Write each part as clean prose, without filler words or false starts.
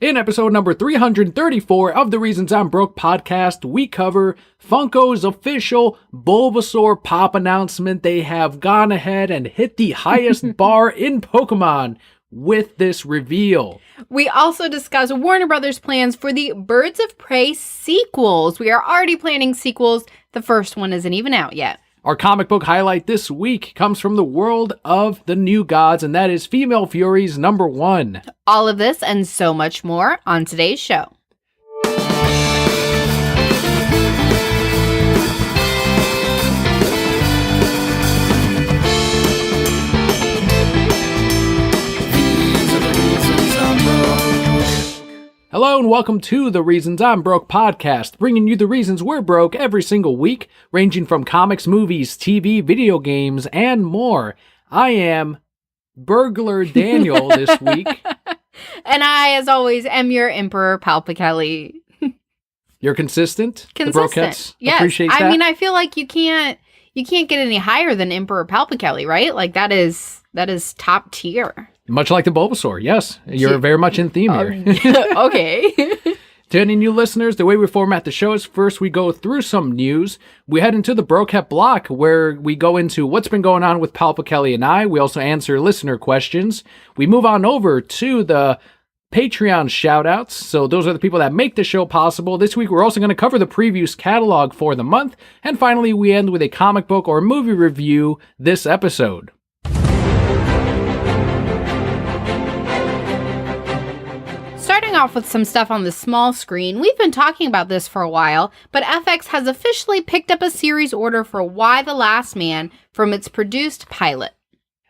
In episode number 334 of the Reasons I'm Broke podcast, we cover Funko's official Bulbasaur pop announcement. They have gone ahead and hit the highest bar in Pokemon with this reveal. We also discuss Warner Brothers' plans for the Birds of Prey sequels. We are already planning sequels. The first one isn't even out yet. Our comic book highlight this week comes from the world of the new gods, and that is Female Furies #1. All of this and so much more on today's show. Hello and welcome to the Reasons I'm Broke podcast, bringing you the reasons we're broke every single week, ranging from comics, movies, TV, video games, and more. I am Burglar Daniel this week. And I, as always, am your Emperor Kelli. You're consistent? The Brokettes yes. appreciate that? I mean, I feel like you can't get any higher than Emperor Kelli, right? Like that is top tier. Much like the Bulbasaur, yes. You're very much in theme here. Okay. To any new listeners, the way we format the show is first we go through some news. We head into the Brokehead block where we go into what's been going on with Kelli and I. We also answer listener questions. We move on over to the Patreon shoutouts. So those are the people that make the show possible. This week we're also going to cover the previews catalog for the month. And finally we end with a comic book or movie review this episode. Starting off with some stuff on the small screen, we've been talking about this for a while, but FX has officially picked up a series order for Y: The Last Man from its produced pilot.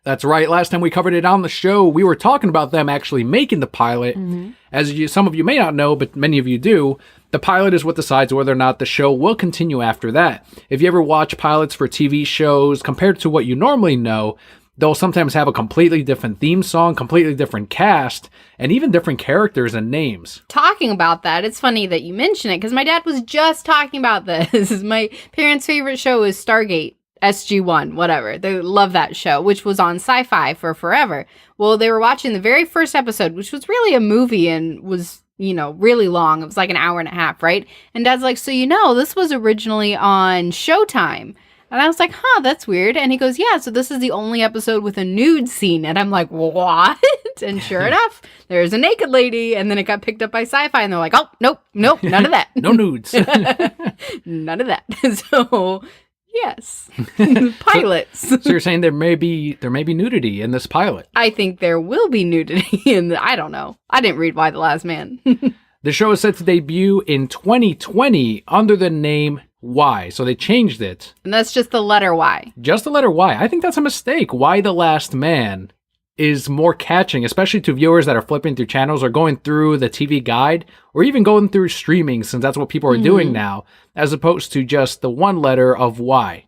That's right. Last time we covered it on the show, we were talking about them actually making the pilot. Mm-hmm. As some of you may not know, but many of you do, the pilot is what decides whether or not the show will continue after that. If you ever watch pilots for TV shows compared to what you normally know, they'll sometimes have a completely different theme song, completely different cast, and even different characters and names. Talking about that, it's funny that you mention it, because my dad was just talking about this. My parents' favorite show is Stargate, SG-1, whatever. They love that show, which was on Sci-Fi for forever. Well, they were watching the very first episode, which was really a movie and was, really long. It was like an hour and a half, right? And Dad's like, so this was originally on Showtime. And I was like, that's weird. And he goes, yeah, so this is the only episode with a nude scene. And I'm like, what? And sure enough, there's a naked lady. And then it got picked up by Sci-Fi. And they're like, oh, nope, none of that. No nudes. None of that. So, yes. Pilots. So you're saying there may be nudity in this pilot? I think there will be nudity I don't know. I didn't read Y: The Last Man. The show is set to debut in 2020 under the name Y, so they changed it. And that's just the letter Y. Just the letter Y. I think that's a mistake. Y: The Last Man is more catching, especially to viewers that are flipping through channels or going through the TV guide or even going through streaming, since that's what people are doing now, as opposed to just the one letter of Y.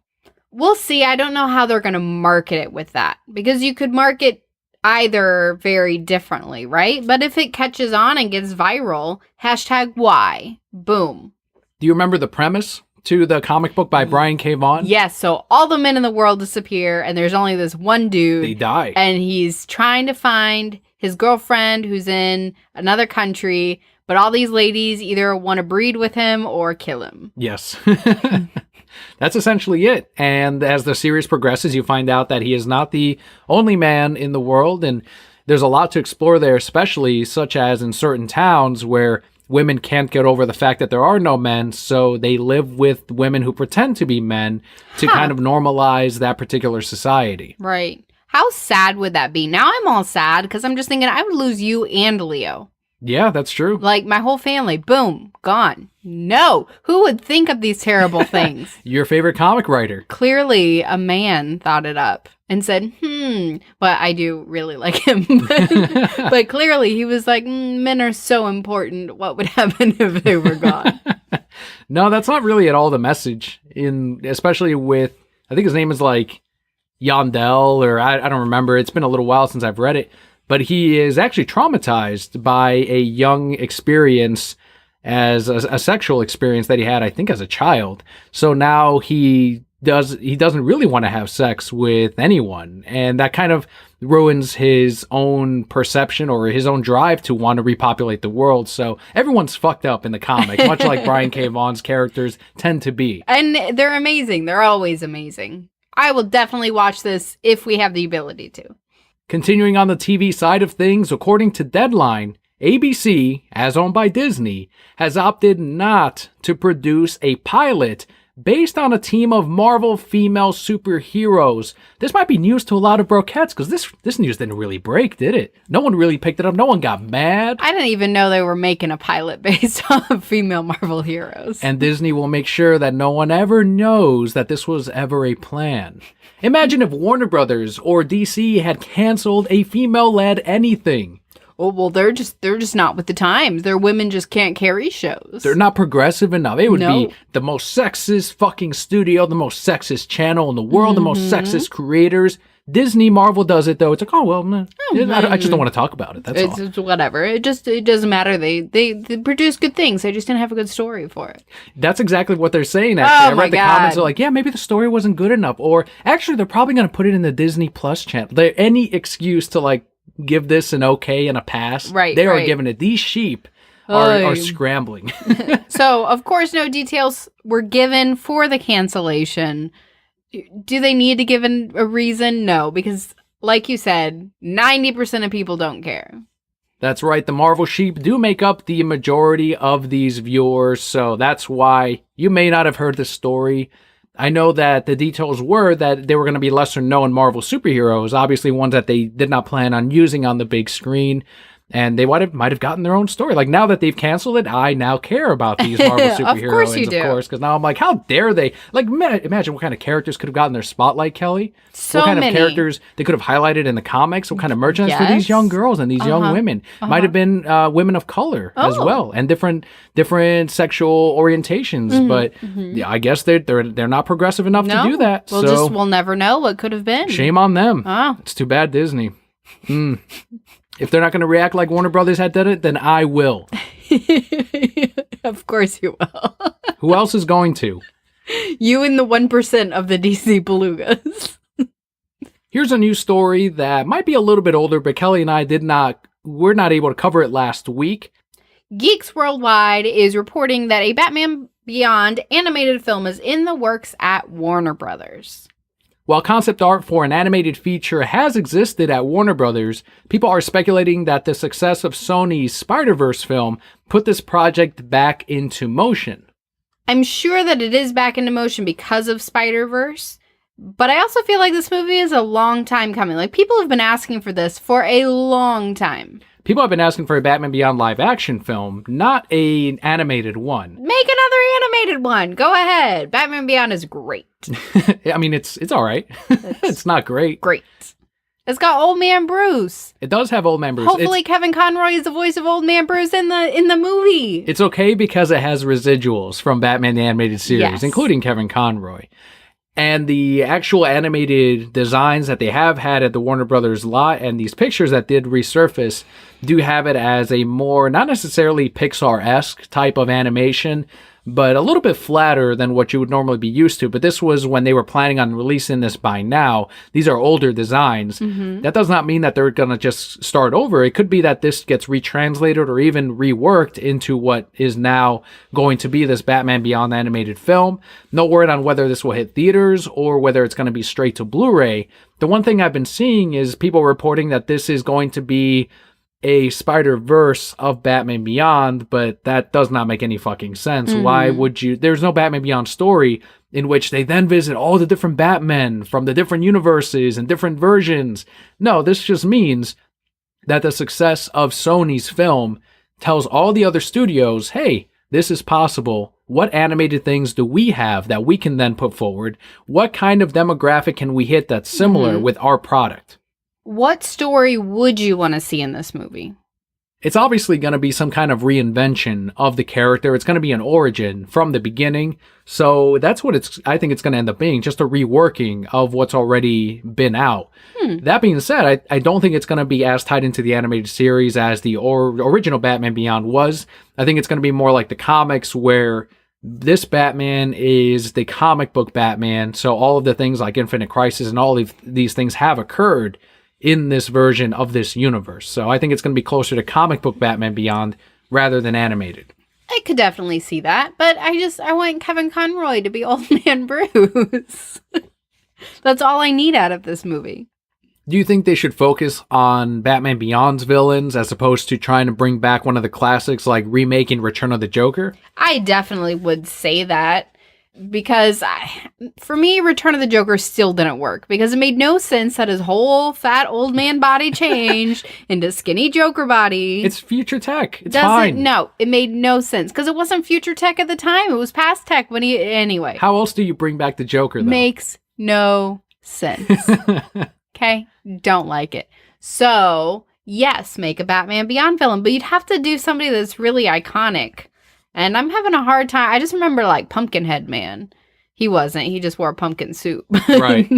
We'll see. I don't know how they're going to market it with that, because you could market either very differently, right? But if it catches on and gets viral, #Y, boom. Do you remember the premise to the comic book by Brian K. Vaughan? Yes, so all the men in the world disappear, and there's only this one dude. They die. And he's trying to find his girlfriend who's in another country, but all these ladies either want to breed with him or kill him. Yes. That's essentially it. And as the series progresses, you find out that he is not the only man in the world, and there's a lot to explore there, especially such as in certain towns where women can't get over the fact that there are no men, so they live with women who pretend to be men to kind of normalize that particular society. Right. How sad would that be? Now I'm all sad because I'm just thinking I would lose you and Leo. Yeah, that's true. Like my whole family, boom, gone. No, who would think of these terrible things? Your favorite comic writer. Clearly a man thought it up and said, but I do really like him. But clearly he was like, men are so important. What would happen if they were gone? No, that's not really at all the message, especially with, I think his name is like Yondell, or I don't remember. It's been a little while since I've read it. But he is actually traumatized by a young experience as a sexual experience that he had, I think, as a child. So now he doesn't really want to have sex with anyone, and that kind of ruins his own perception or his own drive to want to repopulate the world. So everyone's fucked up in the comic, much like Brian K. Vaughan's characters tend to be. And they're amazing. They're always amazing. I will definitely watch this if we have the ability to. Continuing on the TV side of things, according to Deadline, ABC, as owned by Disney, has opted not to produce a pilot based on a team of Marvel female superheroes. This might be news to a lot of brokettes, because this news didn't really break, did it? No one really picked it up. No one got mad. I didn't even know they were making a pilot based on female Marvel heroes. And Disney will make sure that no one ever knows that this was ever a plan. Imagine if Warner Brothers or DC had canceled a female-led anything. Oh, well, they're just not with the times. Their women just can't carry shows. They're not progressive enough. It would be the most sexist fucking studio, the most sexist channel in the world, the most sexist creators. Disney, Marvel does it, though. It's like, oh, well, I just don't want to talk about it. That's all. It's whatever. It doesn't matter. They produce good things. They just didn't have a good story for it. That's exactly what they're saying, actually. I read the comments are like, yeah, maybe the story wasn't good enough. Or, actually, they're probably going to put it in the Disney Plus channel. Any excuse to, like, give this an okay and a pass. Right, They are giving it. These sheep are scrambling. So, of course, no details were given for the cancellation. Do they need to give a reason? No, because like you said, 90% of people don't care. That's right. The Marvel sheep do make up the majority of these viewers, so that's why you may not have heard the story. I know that the details were that they were going to be lesser known Marvel superheroes, obviously ones that they did not plan on using on the big screen, and they might have gotten their own story. Like, now that they've canceled it, I now care about these Marvel superheroes, of course you do. Because now I'm like, how dare they? Like, imagine what kind of characters could have gotten their spotlight, Kelly. So what kind many of characters they could have highlighted in the comics, what kind of merchandise for these young girls and these young women. Might have been women of color as well, and different sexual orientations. But yeah, I guess they're not progressive enough to do that. We'll never know what could have been. Shame on them. It's too bad, Disney. If they're not going to react like Warner Brothers had done it, then I will. Of course you will. Who else is going to? You and the 1% of the DC belugas. Here's a news story that might be a little bit older, but Kelly and I were not able to cover it last week. Geeks Worldwide is reporting that a Batman Beyond animated film is in the works at Warner Brothers. While concept art for an animated feature has existed at Warner Brothers, people are speculating that the success of Sony's Spider-Verse film put this project back into motion. I'm sure that it is back into motion because of Spider-Verse, but I also feel like this movie is a long time coming. Like, people have been asking for this for a long time. People have been asking for a Batman Beyond live-action film, not an animated one. Make another animated one. Go ahead. Batman Beyond is great. I mean, it's all right. It's not great. Great. It's got Old Man Bruce. It does have Old Man Bruce. Hopefully Kevin Conroy is the voice of Old Man Bruce in the movie. It's okay because it has residuals from Batman the Animated Series, including Kevin Conroy. And the actual animated designs that they have had at the Warner Brothers lot and these pictures that did resurface do have it as a more, not necessarily Pixar-esque type of animation, but a little bit flatter than what you would normally be used to. But this was when they were planning on releasing this by now. These are older designs. That does not mean that they're going to just start over. It could be that this gets retranslated or even reworked into what is now going to be this Batman Beyond animated film. No word on whether this will hit theaters or whether it's going to be straight to Blu-ray. The one thing I've been seeing is people reporting that this is going to be a Spider-Verse of Batman Beyond, but that does not make any fucking sense. Why would you? There's no Batman Beyond story in which they then visit all the different Batmen from the different universes and different versions. No, this just means that the success of Sony's film tells all the other studios, hey, this is possible. What animated things do we have that we can then put forward? What kind of demographic can we hit that's similar with our product? What story would you want to see in this movie? It's obviously going to be some kind of reinvention of the character. It's going to be an origin from the beginning. So that's what I think it's going to end up being, just a reworking of what's already been out. That being said, I don't think it's going to be as tied into the animated series as the original Batman Beyond was. I think it's going to be more like the comics where This Batman is the comic book Batman, so all of the things like Infinite Crisis and all of these things have occurred in this version of this universe. So I think it's going to be closer to comic book Batman Beyond rather than animated. I could definitely see that, but I want Kevin Conroy to be Old Man Bruce. That's all I need out of this movie. Do you think they should focus on Batman Beyond's villains as opposed to trying to bring back one of the classics like remaking Return of the Joker? I definitely would say that because for me, Return of the Joker still didn't work because it made no sense that his whole fat old man body changed into skinny Joker body. It's future tech. It's fine. No, it made no sense because it wasn't future tech at the time. It was past tech when anyway. How else do you bring back the Joker, though? Makes no sense. Okay? Don't like it. So, yes, make a Batman Beyond villain, but you'd have to do somebody that's really iconic. And I'm having a hard time. I just remember, like, Pumpkinhead Man. He wasn't. He just wore a pumpkin suit. Right.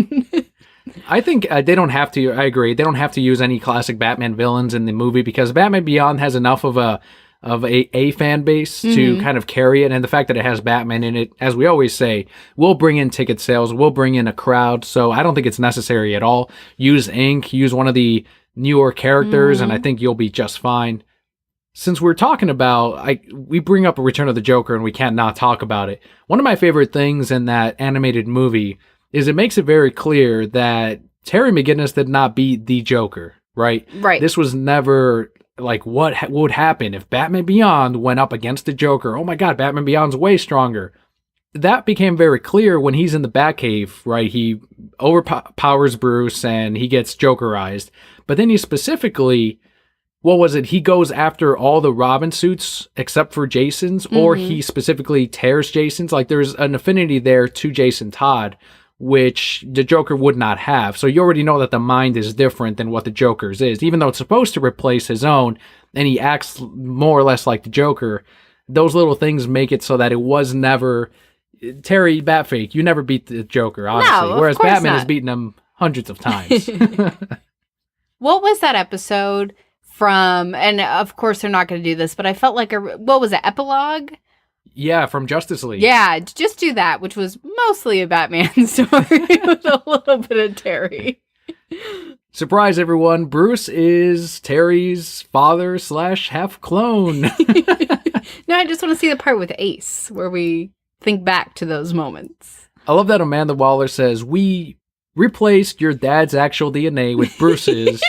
I think they don't have to, I agree, they don't have to use any classic Batman villains in the movie because Batman Beyond has enough of a fan base to kind of carry it, and the fact that it has Batman in it, as we always say, will bring in ticket sales, will bring in a crowd, so I don't think it's necessary at all. Use Ink, use one of the newer characters, and I think you'll be just fine. Since we're talking about, we bring up a Return of the Joker and we can't not talk about it. One of my favorite things in that animated movie is it makes it very clear that Terry McGinnis did not beat the Joker, right? Right. This was never like what would happen if Batman Beyond went up against the Joker. Oh my God, Batman Beyond's way stronger. That became very clear when he's in the Batcave, right? He overpowers Bruce and he gets Jokerized. But then he specifically, what was it? He goes after all the Robin suits except for Jason's, or he specifically tears Jason's. Like there's an affinity there to Jason Todd, which the Joker would not have. So you already know that the mind is different than what the Joker's is. Even though it's supposed to replace his own, and he acts more or less like the Joker, those little things make it so that it was never... Terry Batfake, you never beat the Joker, honestly. No, whereas Batman not. has beaten him hundreds of times. What was that episode from... And of course they're not going to do this, but I felt like what was it, epilogue? Yeah, from Justice League. Yeah, just do that, which was mostly a Batman story with a little bit of Terry. Surprise, everyone. Bruce is Terry's father / half clone. No, I just want to see the part with Ace, where we think back to those moments. I love that Amanda Waller says, we replaced your dad's actual DNA with Bruce's.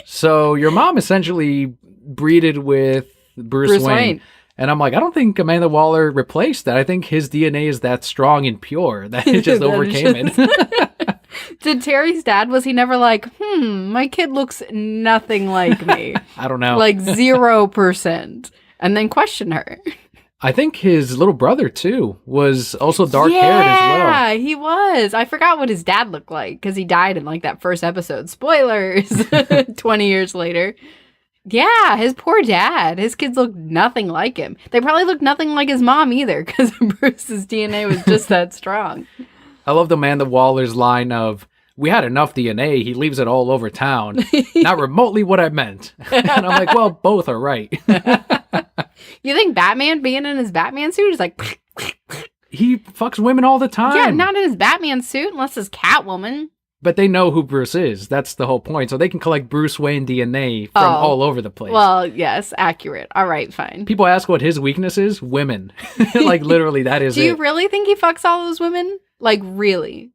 So your mom essentially breeded with Bruce Wayne. And I'm like, I don't think Amanda Waller replaced that. I think his DNA is that strong and pure that it just overcame it. Did Terry's dad, was he never like, my kid looks nothing like me? I don't know. Like 0%. And then question her. I think his little brother, too, was also dark-haired as well. Yeah, he was. I forgot what his dad looked like because he died in like that first episode. Spoilers. 20 years later. Yeah, his poor dad. His kids look nothing like him. They probably look nothing like his mom either because Bruce's DNA was just that strong. I love Amanda Waller's line of, we had enough DNA, he leaves it all over town. Not remotely what I meant. And I'm like, well, both are right. You think Batman being in his Batman suit is like... He fucks women all the time. Yeah, not in his Batman suit unless it's Catwoman. But they know who Bruce is. That's the whole point. So they can collect Bruce Wayne DNA from all over the place. Well, yes, accurate. All right, fine. People ask what his weakness is. Women. Like, literally, that is it. Do you really think he fucks all those women? Like, really?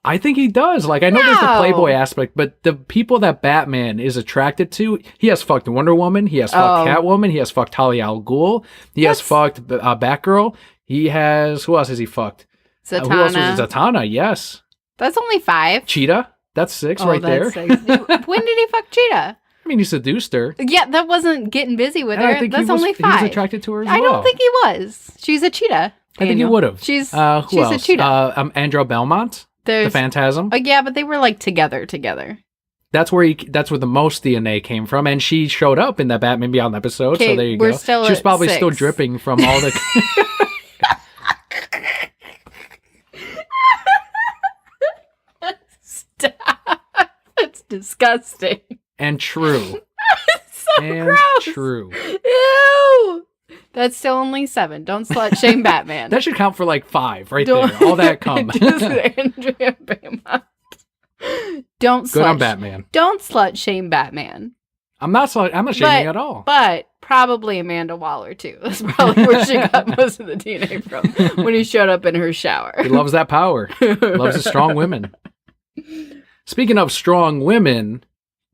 I think he does. Like, I know there's the Playboy aspect, but the people that Batman is attracted to, he has fucked Wonder Woman. He has fucked Catwoman. He has fucked Talia al Ghul. He has fucked Batgirl. He has... Who else has he fucked? Zatanna. Who else was it? Zatanna, yes. That's only 5. Cheetah. That's 6 right there. 6. When did he fuck Cheetah? I mean, he seduced her. Yeah, that wasn't getting busy with And her. I think That's only 5. He was attracted to her as well. I don't think he was. She's a cheetah. I think he would have. She's who else? A cheetah. Andrew Belmont, the Phantasm. Yeah, but they were like together. That's where the most DNA came from, and she showed up in that Batman Beyond episode. So there you go. She was probably still dripping from all the. Stop. That's disgusting. And true. It's so gross. True. Ew. That's still only 7. Don't slut shame Batman. That should count for like 5 right there. All that come. Just Andrea Beaumont. Good on Batman. Don't slut shame Batman. I'm not shaming at all. But probably Amanda Waller too. That's probably where she got most of the DNA from when he showed up in her shower. He loves that power. Loves the strong women. Speaking of strong women,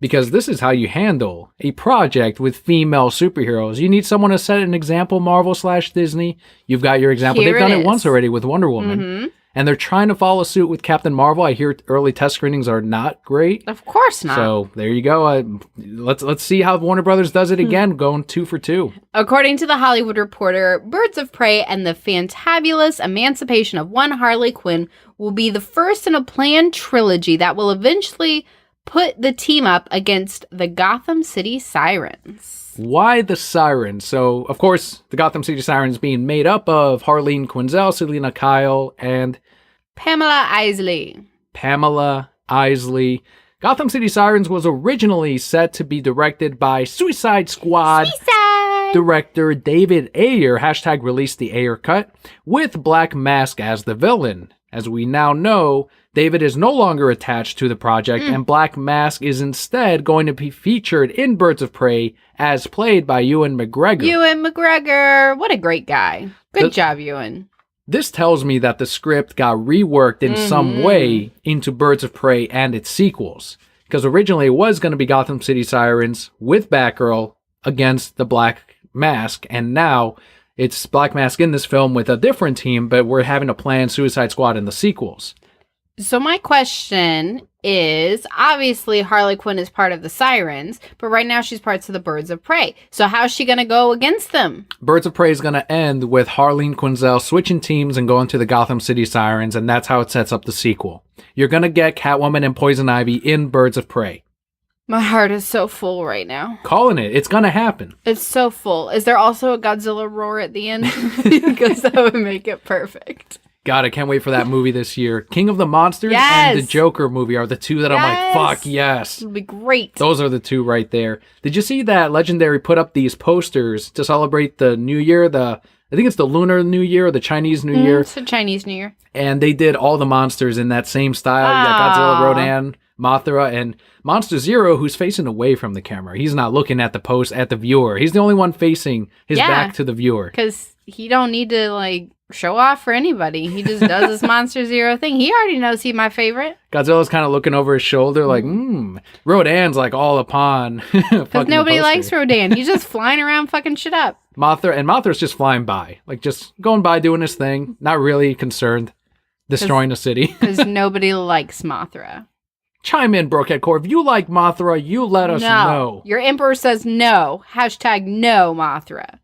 because this is how you handle a project with female superheroes. You need someone to set an example, Marvel/Disney. You've got your example. Here They've done it it once already with Wonder Woman. Mm-hmm. And they're trying to follow suit with Captain Marvel. I hear early test screenings are not great. Of course not. So there you go. Let's see how Warner Brothers does it again, going 2 for 2. According to The Hollywood Reporter, Birds of Prey and the Fantabulous Emancipation of One Harley Quinn will be the first in a planned trilogy that will eventually put the team up against the Gotham City Sirens. Why the Sirens? So, of course, the Gotham City Sirens being made up of Harleen Quinzel, Selena Kyle, and Pamela Isley. Gotham City Sirens was originally set to be directed by Suicide Squad director David Ayer, #release the Ayer cut, with Black Mask as the villain. As we now know, David is no longer attached to the project, and Black Mask is instead going to be featured in Birds of Prey as played by Ewan McGregor. Ewan McGregor. What a great guy. Good job, Ewan. This tells me that the script got reworked in some way into Birds of Prey and its sequels. Because originally it was going to be Gotham City Sirens with Batgirl against the Black Mask, and now it's Black Mask in this film with a different team, but we're having to plan Suicide Squad in the sequels. So my question is, obviously Harley Quinn is part of the Sirens, but right now she's part of the Birds of Prey. So how's she going to go against them? Birds of Prey is going to end with Harleen Quinzel switching teams and going to the Gotham City Sirens, and that's how it sets up the sequel. You're going to get Catwoman and Poison Ivy in Birds of Prey. My heart is so full right now. Calling it. It's going to happen. It's so full. Is there also a Godzilla roar at the end? Because that would make it perfect. God, I can't wait for that movie this year. King of the Monsters and the Joker movie are the two that I'm like, fuck yes. It'll be great. Those are the two right there. Did you see that Legendary put up these posters to celebrate the New Year? I think it's the Lunar New Year or the Chinese New Year. It's the Chinese New Year. And they did all the monsters in that same style. You got Godzilla, Rodan, Mothra, and Monster Zero, who's facing away from the camera. He's not looking at the post at the viewer. He's the only one facing his back to the viewer. Because he don't need to, show off for anybody. He just does this Monster Zero thing. He already knows he's my favorite. Godzilla's kind of looking over his shoulder like, Rodan's all upon. Because nobody likes Rodan. He's just flying around fucking shit up. Mothra's just flying by. Just going by doing his thing. Not really concerned. Destroying a city. Because nobody likes Mothra. Chime in, Brokehead Core. If you like Mothra, you let us know. Your Emperor says no. #no Mothra.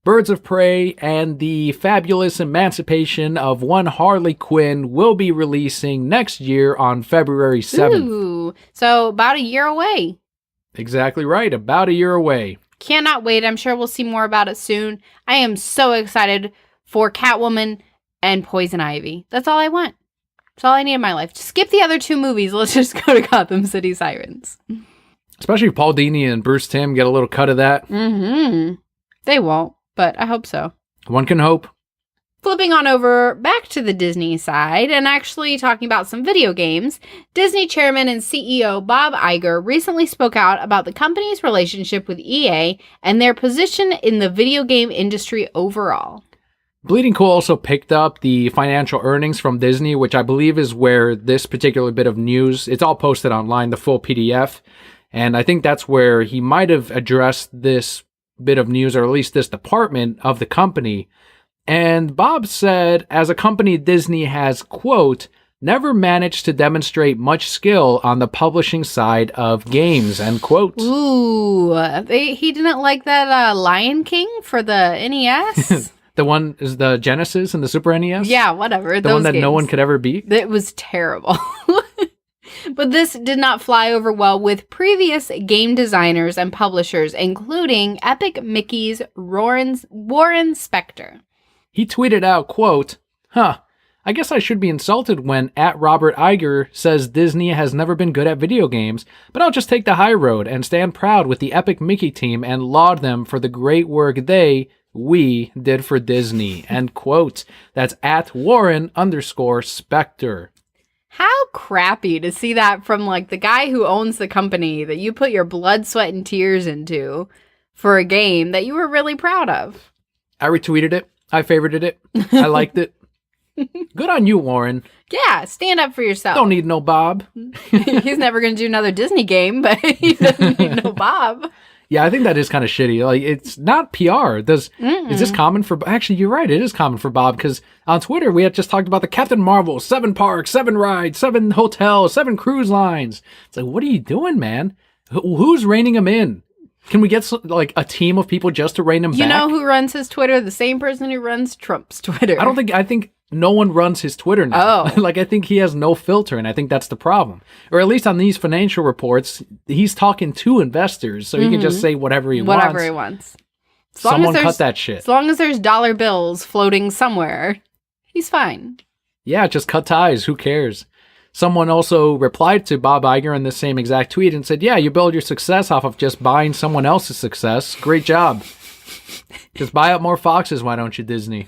Birds of Prey and the Fabulous Emancipation of One Harley Quinn will be releasing next year on February 7th. Ooh, so about a year away. Exactly right, about a year away. Cannot wait. I'm sure we'll see more about it soon. I am so excited for Catwoman and Poison Ivy. That's all I want. That's all I need in my life. Just skip the other 2 movies. Let's just go to Gotham City Sirens. Especially if Paul Dini and Bruce Timm get a little cut of that. They won't. But I hope so. One can hope. Flipping on over back to the Disney side and actually talking about some video games, Disney chairman and CEO Bob Iger recently spoke out about the company's relationship with EA and their position in the video game industry overall. Bleeding Cool also picked up the financial earnings from Disney, which I believe is where this particular bit of news, it's all posted online, the full PDF. And I think that's where he might have addressed this bit of news, or at least this department of the company. And Bob said, as a company, Disney has, quote, never managed to demonstrate much skill on the publishing side of games, end quote. Ooh, he didn't like that Lion King for the NES? The one is the Genesis and the Super NES? Yeah, whatever. The one that no one could ever beat? It was terrible. But this did not fly over well with previous game designers and publishers, including Epic Mickey's Warren Spector. He tweeted out, quote, I guess I should be insulted when @Robert Iger says Disney has never been good at video games, but I'll just take the high road and stand proud with the Epic Mickey team and laud them for the great work they, we did for Disney, end quote. That's at Warren_Spector. How crappy to see that from like the guy who owns the company that you put your blood, sweat, and tears into for a game that you were really proud of. I retweeted it. I favorited it. I liked it. Good on you, Warren. Yeah, stand up for yourself. Don't need no Bob. He's never going to do another Disney game, but he doesn't need no Bob. Yeah, I think that is kind of shitty. Like, it's not PR. Is this common for... Actually, you're right. It is common for Bob, because on Twitter, we had just talked about the Captain Marvel, 7 parks, 7 rides, 7 hotels, 7 cruise lines. It's like, what are you doing, man? Who's reining him in? Can we get, like, a team of people just to rein him back? You know who runs his Twitter? The same person who runs Trump's Twitter. I think no one runs his Twitter now. Oh. Like, I think he has no filter, and I think that's the problem. Or at least on these financial reports, he's talking to investors, so he can just say whatever he wants. Whatever he wants. Someone cut that shit. As long as there's dollar bills floating somewhere, he's fine. Yeah, just cut ties. Who cares? Someone also replied to Bob Iger in the same exact tweet and said, yeah, you build your success off of just buying someone else's success. Great job. Just buy up more Foxes, why don't you, Disney?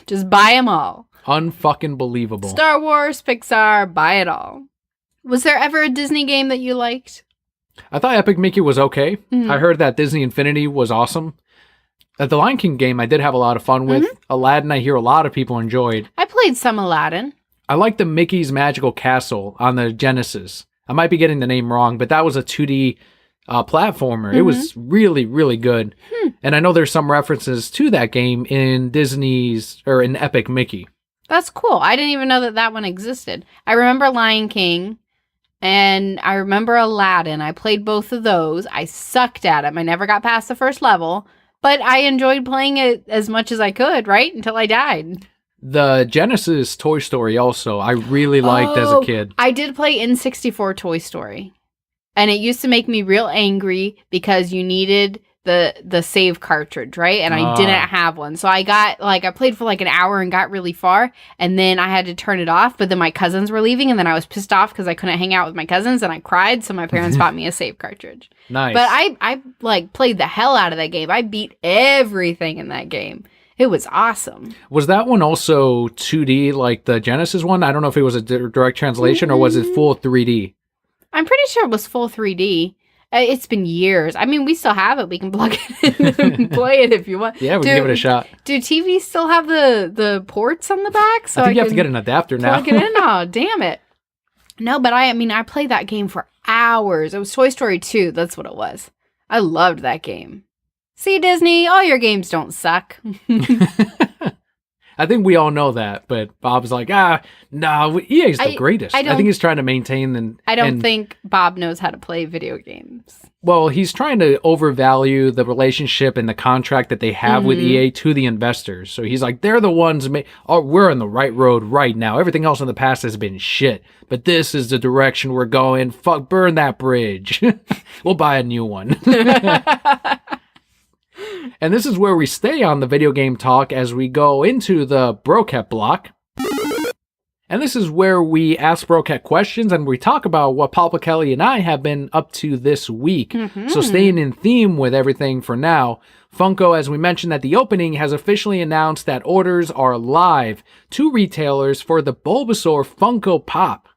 Just buy them all. Unfucking believable. Star Wars, Pixar, buy it all. Was there ever a Disney game that you liked? I thought Epic Mickey was okay. I heard that Disney Infinity was awesome. At the Lion King game, I did have a lot of fun with. Aladdin, I hear a lot of people enjoyed. I played some Aladdin. I like the Mickey's Magical Castle on the Genesis. I might be getting the name wrong, but that was a 2D platformer. It was really, really good. And I know there's some references to that game in in Epic Mickey. That's cool. I didn't even know that that one existed. I remember Lion King and I remember Aladdin. I played both of those. I sucked at them. I never got past the first level, but I enjoyed playing it as much as I could, right? Until I died. The Genesis Toy Story also, I really liked as a kid. I did play N64 Toy Story. And it used to make me real angry because you needed the save cartridge, right? And I didn't have one. So I played for like an hour and got really far. And then I had to turn it off. But then my cousins were leaving. And then I was pissed off because I couldn't hang out with my cousins. And I cried. So my parents bought me a save cartridge. Nice. But I like played the hell out of that game. I beat everything in that game. It was awesome. Was that one also 2D like the Genesis one? I don't know if it was a direct translation or was it full 3D? I'm pretty sure it was full 3D. It's been years. I mean, we still have it. We can plug it in and play it if you want. Yeah, we can give it a shot. Do TVs still have the ports on the back? So I think you have to get an adapter now. Plug it in. Oh, damn it. No, but I played that game for hours. It was Toy Story 2. That's what it was. I loved that game. See, Disney, all your games don't suck. I think we all know that, but Bob's like, no, EA's the greatest. I think he's trying to maintain I don't think Bob knows how to play video games. Well, he's trying to overvalue the relationship and the contract that they have with EA to the investors. So he's like, they're the ones, we're on the right road right now. Everything else in the past has been shit, but this is the direction we're going. Fuck, burn that bridge. We'll buy a new one. And this is where we stay on the video game talk as we go into the BulbaPOP block. And this is where we ask BulbaPOP questions and we talk about what Papa, Kelli, and I have been up to this week. So staying in theme with everything for now, Funko, as we mentioned at the opening, has officially announced that orders are live to retailers for the Bulbasaur Funko Pop.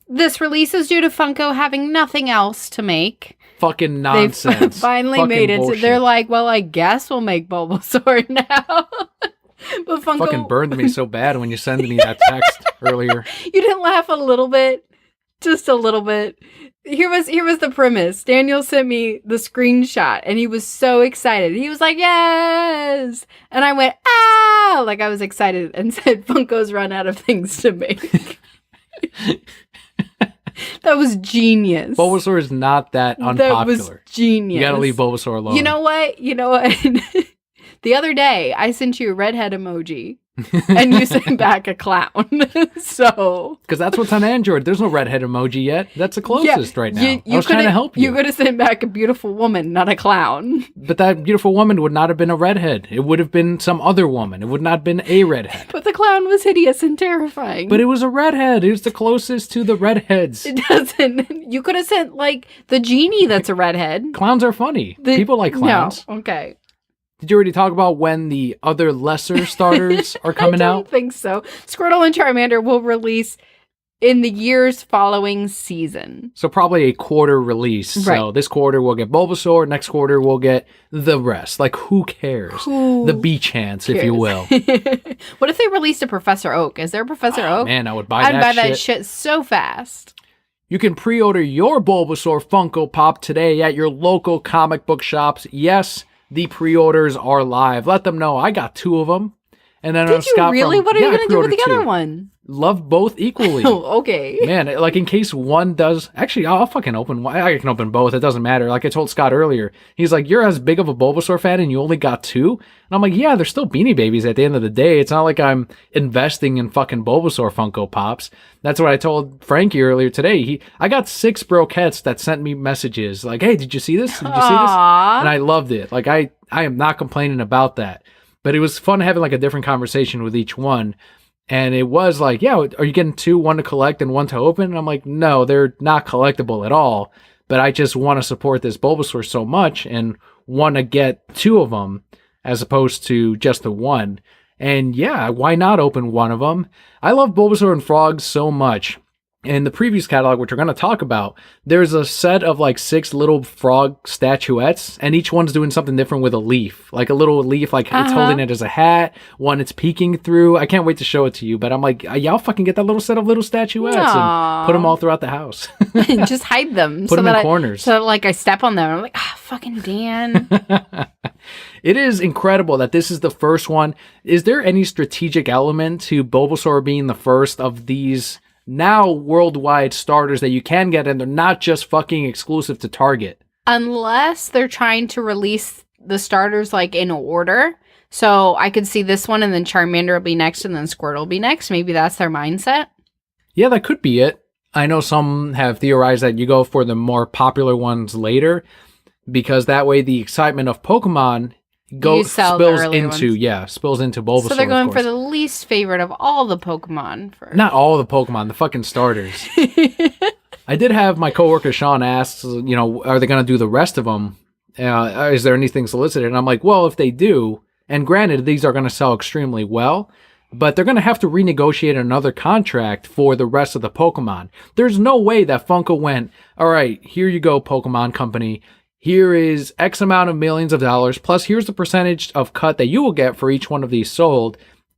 This release is due to Funko having nothing else to make. Fucking nonsense. They finally made it. Bullshit. So they're like, well, I guess we'll make Bulbasaur now. But Funko fucking burned me so bad when you sent me that text earlier. You didn't laugh a little bit? Just a little bit. Here was the premise. Daniel sent me the screenshot and he was so excited. He was like, yes! And I went, ah! Like I was excited and said, Funko's run out of things to make. That was genius. Bulbasaur is not that unpopular. That was genius. You gotta leave Bulbasaur alone. You know what? The other day, I sent you a redhead emoji, and you sent back a clown. So... Because that's what's on Android. There's no redhead emoji yet. That's the closest right now. I was trying to help you. You could have sent back a beautiful woman, not a clown. But that beautiful woman would not have been a redhead. It would have been some other woman. It would not have been a redhead. But the clown was hideous and terrifying. But it was a redhead. It was the closest to the redheads. It doesn't... You could have sent, like, the genie that's a redhead. Clowns are funny. People like clowns. No, okay. Did you already talk about when the other lesser starters are coming I out? don't think so. Squirtle and Charmander will release in the year's following season. So probably a quarter release. Right. So this quarter we'll get Bulbasaur. Next quarter we'll get the rest. Like, who cares? The B-chance, if you will. What if they released a Professor Oak? Is there a Professor Oak? Man, I would buy I'd that buy shit. that shit so fast. You can pre-order your Bulbasaur Funko Pop today at your local comic book shops. Yes, the pre-orders are live. Let them know I got 2 of them. And then Did you really? What are you going to do with the other one? Love both equally. Oh, okay. Man, like in case one does... Actually, I'll fucking open one. I can open both. It doesn't matter. Like I told Scott earlier, he's like, you're as big of a Bulbasaur fan and you only got 2? And I'm like, yeah, they're still Beanie Babies at the end of the day. It's not like I'm investing in fucking Bulbasaur Funko Pops. That's what I told Frankie earlier today. I got 6 brokettes that sent me messages like, hey, did you see this? Did you see this? And I loved it. Like, I am not complaining about that. But it was fun having like a different conversation with each one. And it was like, yeah, are you getting 2, one to collect and one to open? And I'm like, no, they're not collectible at all. But I just want to support this Bulbasaur so much and want to get 2 of them as opposed to just the one. And yeah, why not open one of them? I love Bulbasaur and Frogs so much. In the previous catalog, which we're going to talk about, there's a set of like 6 little frog statuettes, and each one's doing something different with a leaf. Like a little leaf, like it's holding it as a hat. One it's peeking through. I can't wait to show it to you, but I'm like, y'all fucking get that little set of little statuettes and put them all throughout the house. Just hide them. Put them in corners. So like I step on them. I'm like, fucking Dan. It is incredible that this is the first one. Is there any strategic element to Bulbasaur being the first of these now worldwide starters that you can get, and they're not just fucking exclusive to Target? Unless they're trying to release the starters like in order. So I could see this one and then Charmander will be next and then Squirtle will be next. Maybe that's their mindset. Yeah, that could be it. I know some have theorized that you go for the more popular ones later because that way the excitement of Pokemon spills into Bulbasaur. So they're going for the least favorite of all the Pokemon first. Not all the Pokemon, the fucking starters. I did have my coworker Sean ask, are they going to do the rest of them? Is there anything solicited? And I'm like, well, if they do, and granted, these are going to sell extremely well, but they're going to have to renegotiate another contract for the rest of the Pokemon. There's no way that Funko went, all right, here you go, Pokemon Company. Here is X amount of millions of dollars, plus here's the percentage of cut that you will get for each one of these sold.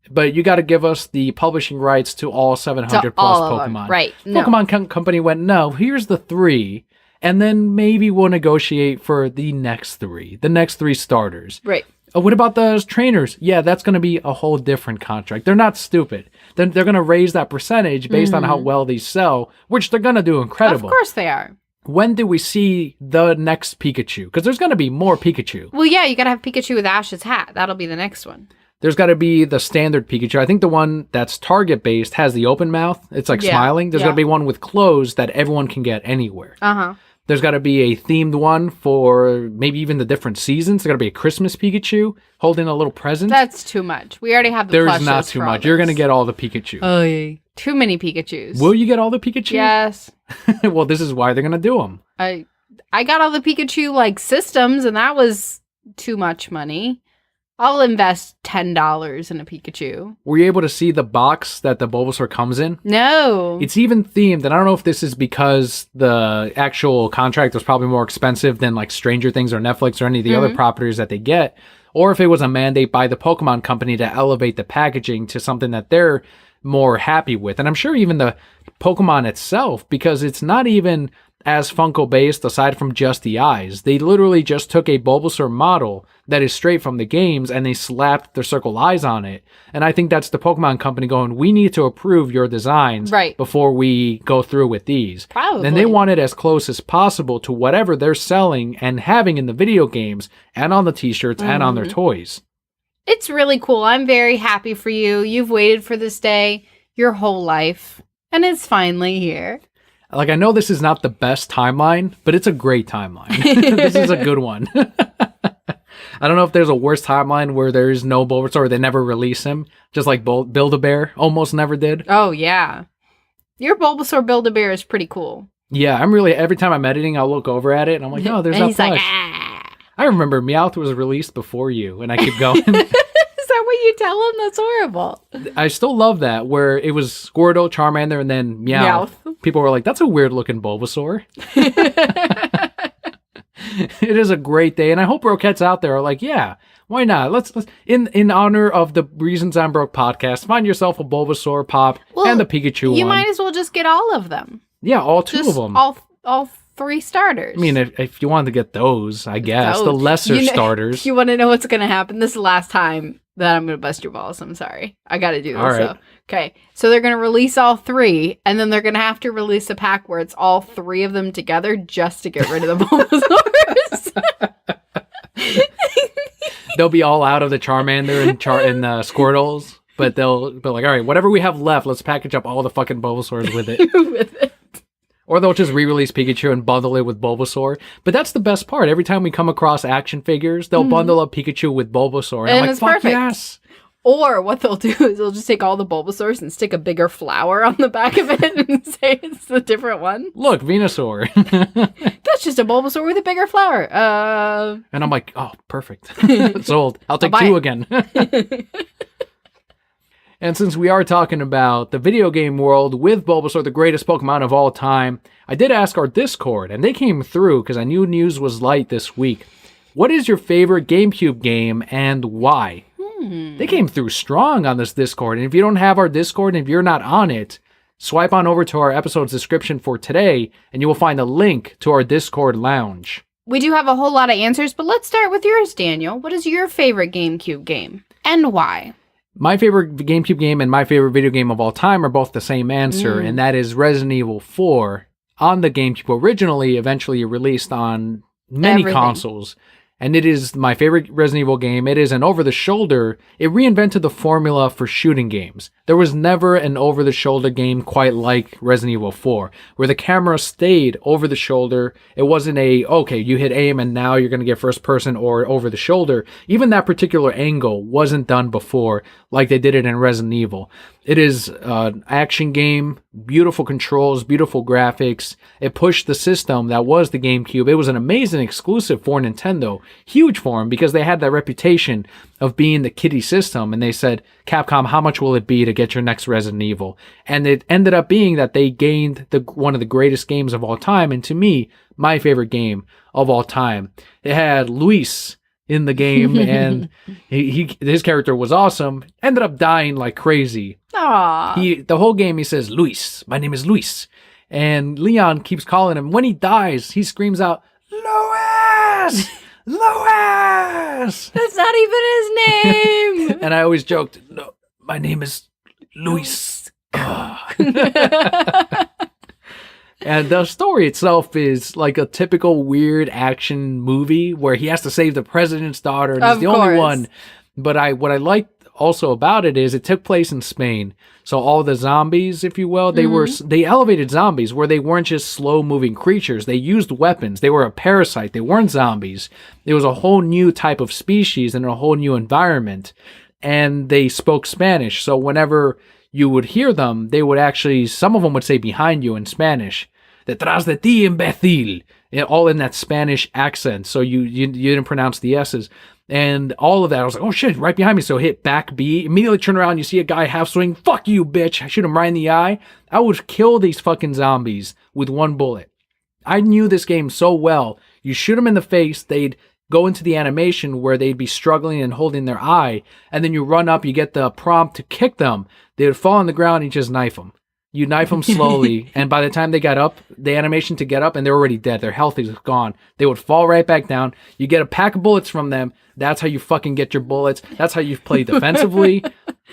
But you got to give us the publishing rights to all 700 plus Pokemon. Right. Pokemon Company went, no, here's the 3. And then maybe we'll negotiate for the next 3 starters. Right. What about those trainers? Yeah, that's going to be a whole different contract. They're not stupid. They're going to raise that percentage based on how well these sell, which they're going to do incredible. Of course they are. When do we see the next Pikachu? Because there's going to be more Pikachu. Well, yeah, you got to have Pikachu with Ash's hat. That'll be the next one. There's got to be the standard Pikachu. I think the one that's Target-based has the open mouth. It's like smiling. There's got to be one with closed that everyone can get anywhere. Uh-huh. There's got to be a themed one for maybe even the different seasons. There's got to be a Christmas Pikachu holding a little present. That's too much. We already have the There's not too much. You're going to get all the Pikachu. Oh, yeah. Too many Pikachus. Will you get all the Pikachu? Yes. Well, this is why they're going to do them. I got all the Pikachu systems, and that was too much money. I'll invest $10 in a Pikachu. Were you able to see the box that the Bulbasaur comes in? No. It's even themed, and I don't know if this is because the actual contract was probably more expensive than like Stranger Things or Netflix or any of the other properties that they get, or if it was a mandate by the Pokemon Company to elevate the packaging to something that they're more happy with. And I'm sure even the Pokemon itself, because it's not even as Funko based aside from just the eyes. They literally just took a Bulbasaur model that is straight from the games and they slapped their circle eyes on it. And I think that's the Pokemon Company going, we need to approve your designs before we go through with these. Probably. And they want it as close as possible to whatever they're selling and having in the video games and on the t-shirts and on their toys. It's really cool. I'm very happy for you. You've waited for this day your whole life, and it's finally here. Like, I know this is not the best timeline, but it's a great timeline. This is a good one. I don't know if there's a worse timeline where there's no Bulbasaur or they never release him, just like Build-A-Bear almost never did. Oh, yeah. Your Bulbasaur Build-A-Bear is pretty cool. Yeah, every time I'm editing, I'll look over at it, and I'm like, oh, there's that plush. Like, ah. I remember Meowth was released before you, and I keep going. Is that what you tell him? That's horrible. I still love that, where it was Squirtle, Charmander, and then Meowth. People were like, that's a weird-looking Bulbasaur. It is a great day, and I hope Brokettes out there are like, yeah, why not? Let's in honor of the Reasons I'm Broke podcast, find yourself a Bulbasaur pop and the Pikachu one. You might as well just get all of them. Yeah, all two of them. All 3 starters. I mean, if you wanted to get those, I guess. The lesser starters. You want to know what's going to happen? This is the last time that I'm going to bust your balls. I'm sorry. I got to do this. All right. Okay. So they're going to release all 3, and then they're going to have to release a pack where it's all 3 of them together just to get rid of the Bulbasaurs. They'll be all out of the Charmander and Squirtles, but they'll be like, all right, whatever we have left, let's package up all the fucking Bulbasaurs with it. Or they'll just re-release Pikachu and bundle it with Bulbasaur. But that's the best part. Every time we come across action figures, they'll bundle up Pikachu with Bulbasaur. And I'm like, fuck perfect. Yes. Or what they'll do is they'll just take all the Bulbasaurs and stick a bigger flower on the back of it and say it's a different one. Look, Venusaur. That's just a Bulbasaur with a bigger flower. And I'm like, oh, perfect. Sold. I'll take 2 again. And since we are talking about the video game world with Bulbasaur, the greatest Pokemon of all time, I did ask our Discord, and they came through because I knew news was light this week. What is your favorite GameCube game and why? They came through strong on this Discord, and if you don't have our Discord and if you're not on it, swipe on over to our episode's description for today, and you will find a link to our Discord lounge. We do have a whole lot of answers, but let's start with yours, Daniel. What is your favorite GameCube game and why? My favorite GameCube game and my favorite video game of all time are both the same answer, and that is Resident Evil 4 on the GameCube. Originally, eventually released on many consoles, and it is my favorite Resident Evil game. It is an over-the-shoulder. It reinvented the formula for shooting games. There was never an over-the-shoulder game quite like Resident Evil 4, where the camera stayed over the shoulder. It wasn't okay, you hit aim and now you're going to get first person or over the shoulder. Even that particular angle wasn't done before like they did it in Resident Evil. It is an action game, beautiful controls, beautiful graphics. It pushed the system that was the GameCube. It was an amazing exclusive for Nintendo. Huge for them because they had that reputation of being the kiddie system. And they said, Capcom, how much will it be to get your next Resident Evil? And it ended up being that they gained one of the greatest games of all time. And to me, my favorite game of all time. It had Luis in the game, and his character was awesome. Ended up dying like crazy. Aww. The whole game he says, Luis, my name is Luis. And Leon keeps calling him. When he dies, he screams out, Luis! Luis! That's not even his name! And I always joked, no, my name is Luis. And the story itself is like a typical weird action movie where he has to save the president's daughter, and he's the only one. But what I liked also about it is it took place in Spain. So all the zombies, if you will, they elevated zombies where they weren't just slow moving creatures. They used weapons. They were a parasite. They weren't zombies. It was a whole new type of species and a whole new environment. And they spoke Spanish. So whenever you would hear them, they would actually, some of them would say behind you in Spanish, detrás de ti, imbécil, all in that Spanish accent. So you didn't pronounce the S's. And all of that, I was like, oh shit, right behind me. So hit back B, immediately turn around, you see a guy half swing, fuck you, bitch. I shoot him right in the eye. I would kill these fucking zombies with one bullet. I knew this game so well. You shoot them in the face, they'd go into the animation where they'd be struggling and holding their eye, and then you run up, you get the prompt to kick them. They would fall on the ground and you just knife them. You knife them slowly, and by the time they got up, the animation to get up, and they're already dead. Their health is gone. They would fall right back down. You get a pack of bullets from them. That's how you fucking get your bullets. That's how you play defensively.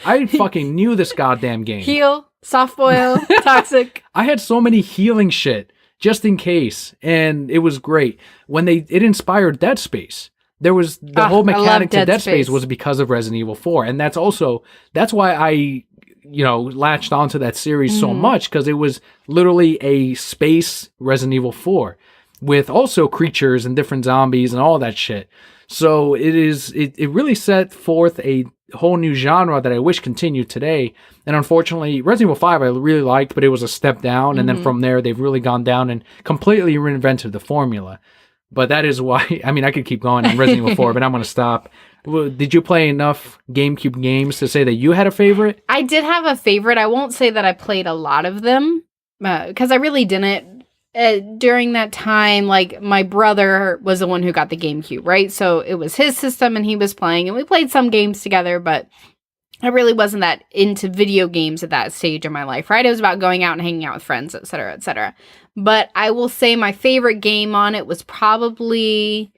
I fucking knew this goddamn game. Heal, soft boil, toxic. I had so many healing shit just in case, and it was great. When it inspired Dead Space. There was the whole mechanic to Dead Space was because of Resident Evil 4, and that's why I latched onto that series so much, because it was literally a space Resident Evil 4 with also creatures and different zombies and all that shit. So it really set forth a whole new genre that I wish continued today. And unfortunately, Resident Evil 5 I really liked, but it was a step down. And then from there, they've really gone down and completely reinvented the formula. But that is why, I mean, I could keep going on Resident Evil 4, but I'm going to stop. Well, did you play enough GameCube games to say that you had a favorite? I did have a favorite. I won't say that I played a lot of them because I really didn't. During that time, like my brother was the one who got the GameCube, right? So it was his system and he was playing and we played some games together, but I really wasn't that into video games at that stage of my life, right? It was about going out and hanging out with friends, etc., etc. But I will say my favorite game on it was probably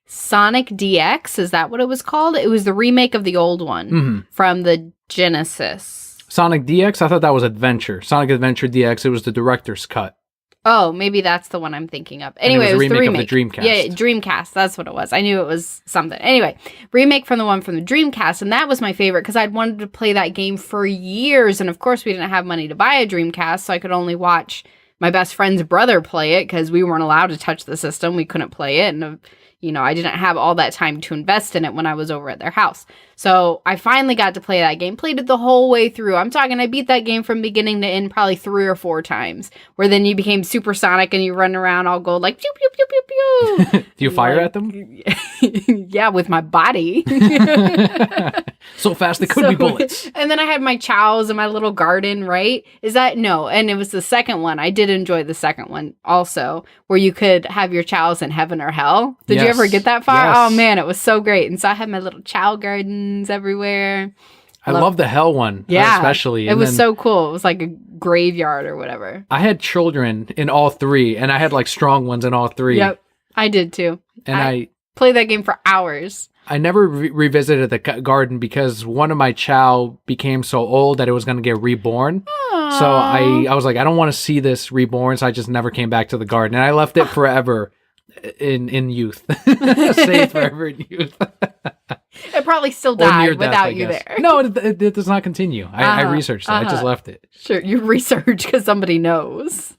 Sonic DX. Is that what it was called? It was the remake of the old one from the Genesis. Sonic DX? I thought that was Adventure. Sonic Adventure DX, it was the director's cut. Oh, maybe that's the one I'm thinking of. Anyway, it was the remake of the Dreamcast. Yeah, Dreamcast. That's what it was. I knew it was something. Anyway, remake from the one from the Dreamcast, and that was my favorite because I'd wanted to play that game for years, and of course we didn't have money to buy a Dreamcast, so I could only watch my best friend's brother play it because we weren't allowed to touch the system. We couldn't play it, and I didn't have all that time to invest in it when I was over at their house. So I finally got to play that game, played it the whole way through. I'm talking, I beat that game from beginning to end probably 3 or 4 times, where then you became supersonic and you run around all gold like pew, pew, pew, pew, pew. Do you fire at them? Yeah, with my body. So fast they could be bullets. And then I had my chows in my little garden, right? No, and it was the second one. I did enjoy the second one also, where you could have your chows in heaven or hell. Did you ever get that far? Yes. Oh man, it was so great. And so I had my little chow gardens everywhere. I love the hell one, especially. It was so cool. It was like a graveyard or whatever. I had children in all 3, and I had like strong ones in all 3. Yep, I did too. And I played that game for hours. I never revisited the garden because one of my chow became so old that it was going to get reborn. Aww. So I was like, I don't want to see this reborn, so I just never came back to the garden. And I left it forever in youth. Saved forever in youth. It probably still died without you there. No, it does not continue. I researched it. I just left it. Sure, you research because somebody knows.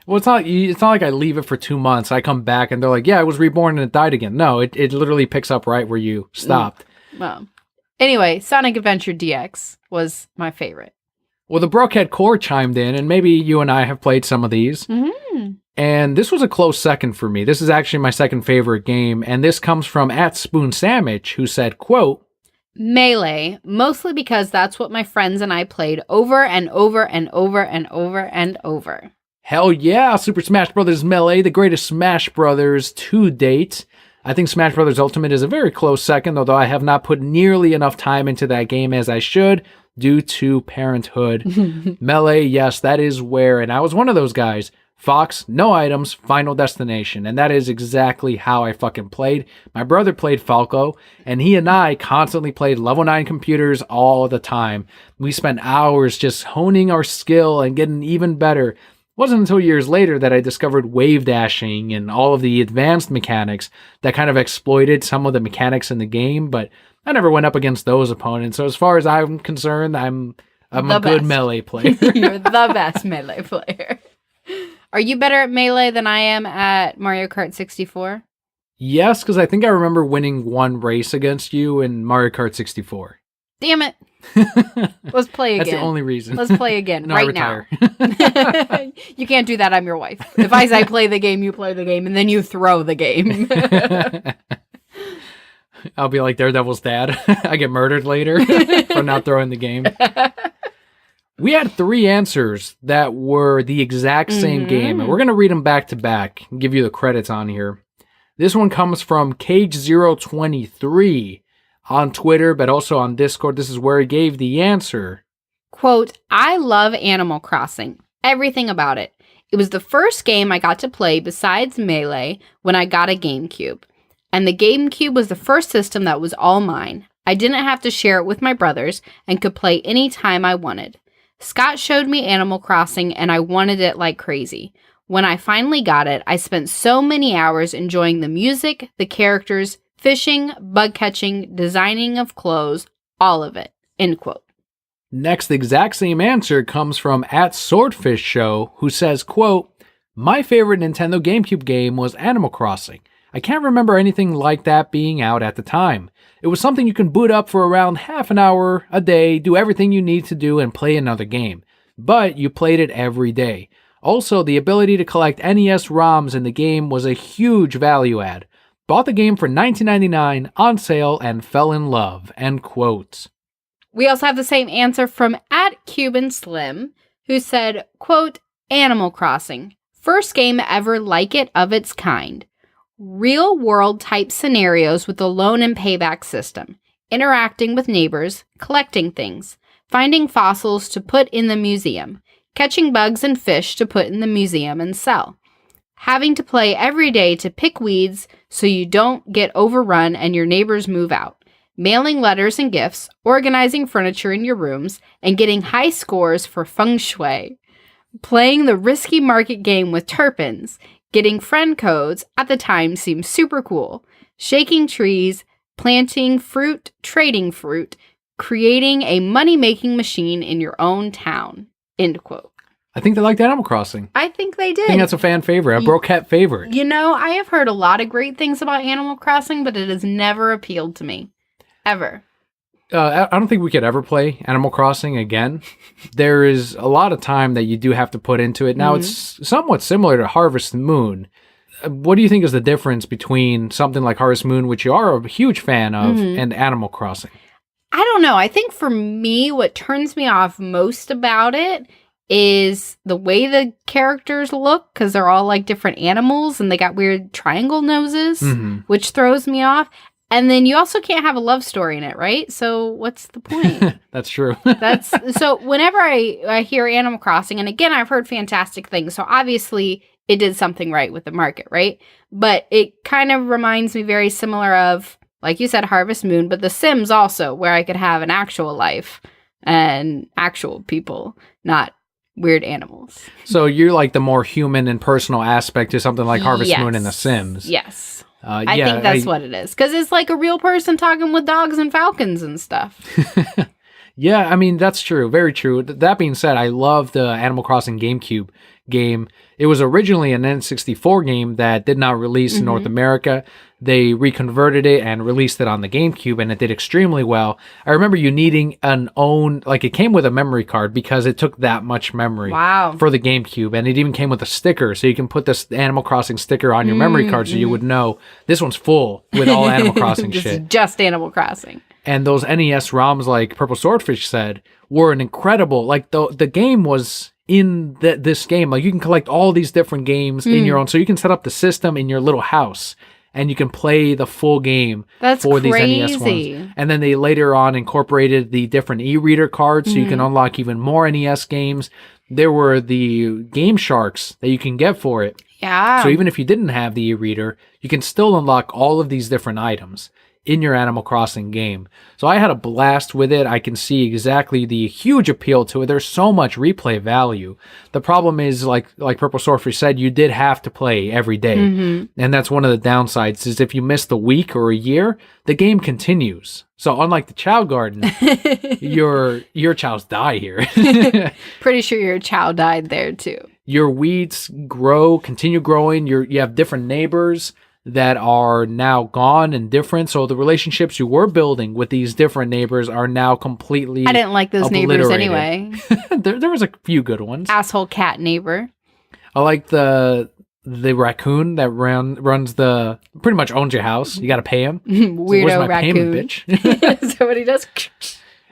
Well, it's not like I leave it for 2 months. I come back and they're like, yeah, it was reborn and it died again. No, it literally picks up right where you stopped. Well, anyway, Sonic Adventure DX was my favorite. Well, the Brokehead Core chimed in, and maybe you and I have played some of these. Mm-hmm. And this was a close second for me. This is actually my second favorite game, and this comes from @SpoonSandwich, who said, quote, Melee, mostly because that's what my friends and I played over and over and over and over and over. Hell yeah, Super Smash Bros. Melee, the greatest Smash Brothers to date. I think Smash Bros. Ultimate is a very close second, although I have not put nearly enough time into that game as I should due to parenthood. Melee, yes, that is where, and I was one of those guys. Fox, no items, final destination. And that is exactly how I fucking played. My brother played Falco, and he and I constantly played level 9 computers all the time. We spent hours just honing our skill and getting even better. It wasn't until years later that I discovered wave dashing and all of the advanced mechanics that kind of exploited some of the mechanics in the game, but I never went up against those opponents. So as far as I'm concerned, I'm a good Melee player. You're the best Melee player. Are you better at Melee than I am at Mario Kart 64? Yes, because I think I remember winning one race against you in Mario Kart 64. Damn it. Let's play again. That's the only reason. Let's play again no, right now. You can't do that. I'm your wife. If I say play the game, you play the game, and then you throw the game. I'll be like Daredevil's dad. I get murdered later for not throwing the game. We had 3 answers that were the exact same game, and we're going to read them back to back and give you the credits on here. This one comes from Cage023 on Twitter, but also on Discord. This is where he gave the answer. Quote, I love Animal Crossing. Everything about it. It was the first game I got to play besides Melee when I got a GameCube. And the GameCube was the first system that was all mine. I didn't have to share it with my brothers and could play any time I wanted. Scott showed me Animal Crossing and I wanted it like crazy. When I finally got it, I spent so many hours enjoying the music, the characters, fishing, bug catching, designing of clothes, all of it. End quote. Next exact same answer comes from @SwordfishShow, who says, quote, my favorite Nintendo GameCube game was Animal Crossing. I can't remember anything like that being out at the time. It was something you can boot up for around half an hour a day, do everything you need to do, and play another game. But you played it every day. Also, the ability to collect NES ROMs in the game was a huge value add. Bought the game for $19.99 on sale and fell in love. End quote. We also have the same answer from @CubanSlim, who said, quote, Animal Crossing. First game ever like it of its kind. Real world type scenarios with a loan and payback system. Interacting with neighbors, collecting things, finding fossils to put in the museum, catching bugs and fish to put in the museum and sell. Having to play every day to pick weeds so you don't get overrun and your neighbors move out. Mailing letters and gifts, organizing furniture in your rooms, and getting high scores for feng shui. Playing the risky market game with Turpins, getting friend codes at the time seemed super cool. Shaking trees, planting fruit, trading fruit, creating a money-making machine in your own town. End quote. I think they liked Animal Crossing. I think they did. I think that's a fan favorite, a Brocat favorite. You know, I have heard a lot of great things about Animal Crossing, but it has never appealed to me. Ever. I don't think we could ever play Animal Crossing again. There is a lot of time that you do have to put into it. Now, it's somewhat similar to Harvest Moon. What do you think is the difference between something like Harvest Moon, which you are a huge fan of, and Animal Crossing? I don't know. I think for me, what turns me off most about it is the way the characters look, because they're all like different animals and they got weird triangle noses, which throws me off. And then you also can't have a love story in it, right? So what's the point? That's true. So whenever I hear Animal Crossing, and again, I've heard fantastic things. So obviously it did something right with the market, right? But it kind of reminds me very similar of, like you said, Harvest Moon, but The Sims also, where I could have an actual life and actual people, not weird animals. So you're like the more human and personal aspect to something like Harvest Moon and The Sims. Yes. I think that's what it is. Because it's like a real person talking with dogs and falcons and stuff. Yeah, I mean, that's true. Very true. That being said, I love the Animal Crossing GameCube game. It was originally an N64 game that did not release in North America. They reconverted it and released it on the GameCube, and it did extremely well. I remember you needing it came with a memory card because it took that much memory for the GameCube, and it even came with a sticker, so you can put this Animal Crossing sticker on your memory card so you would know this one's full with all Animal Crossing shit. Just Animal Crossing. And those NES ROMs, like Purple Swordfish said, were an incredible, like the game was in this game. Like you can collect all these different games in your own, so you can set up the system in your little house and you can play the full game for these NES ones. And then they later on incorporated the different e-reader cards so you can unlock even more NES games. There were the Game Sharks that you can get for it. Yeah. So even if you didn't have the e-reader, you can still unlock all of these different items in your Animal Crossing game. So I had a blast with it. I can see exactly the huge appeal to it. There's so much replay value. The problem is, like Purple Swordfish said, you did have to play every day. And that's one of the downsides, is if you miss the week or a year, the game continues. So unlike the Chow Garden, your chows die here. Pretty sure your chow died there too. Your weeds continue growing. You have different neighbors that are now gone and different. So the relationships you were building with these different neighbors are now completely I didn't like those neighbors anyway. there was a few good ones. Asshole cat neighbor. I like the raccoon that runs pretty much owns your house. You got to pay him. Weirdo Where's my raccoon. payment, bitch? So what he does.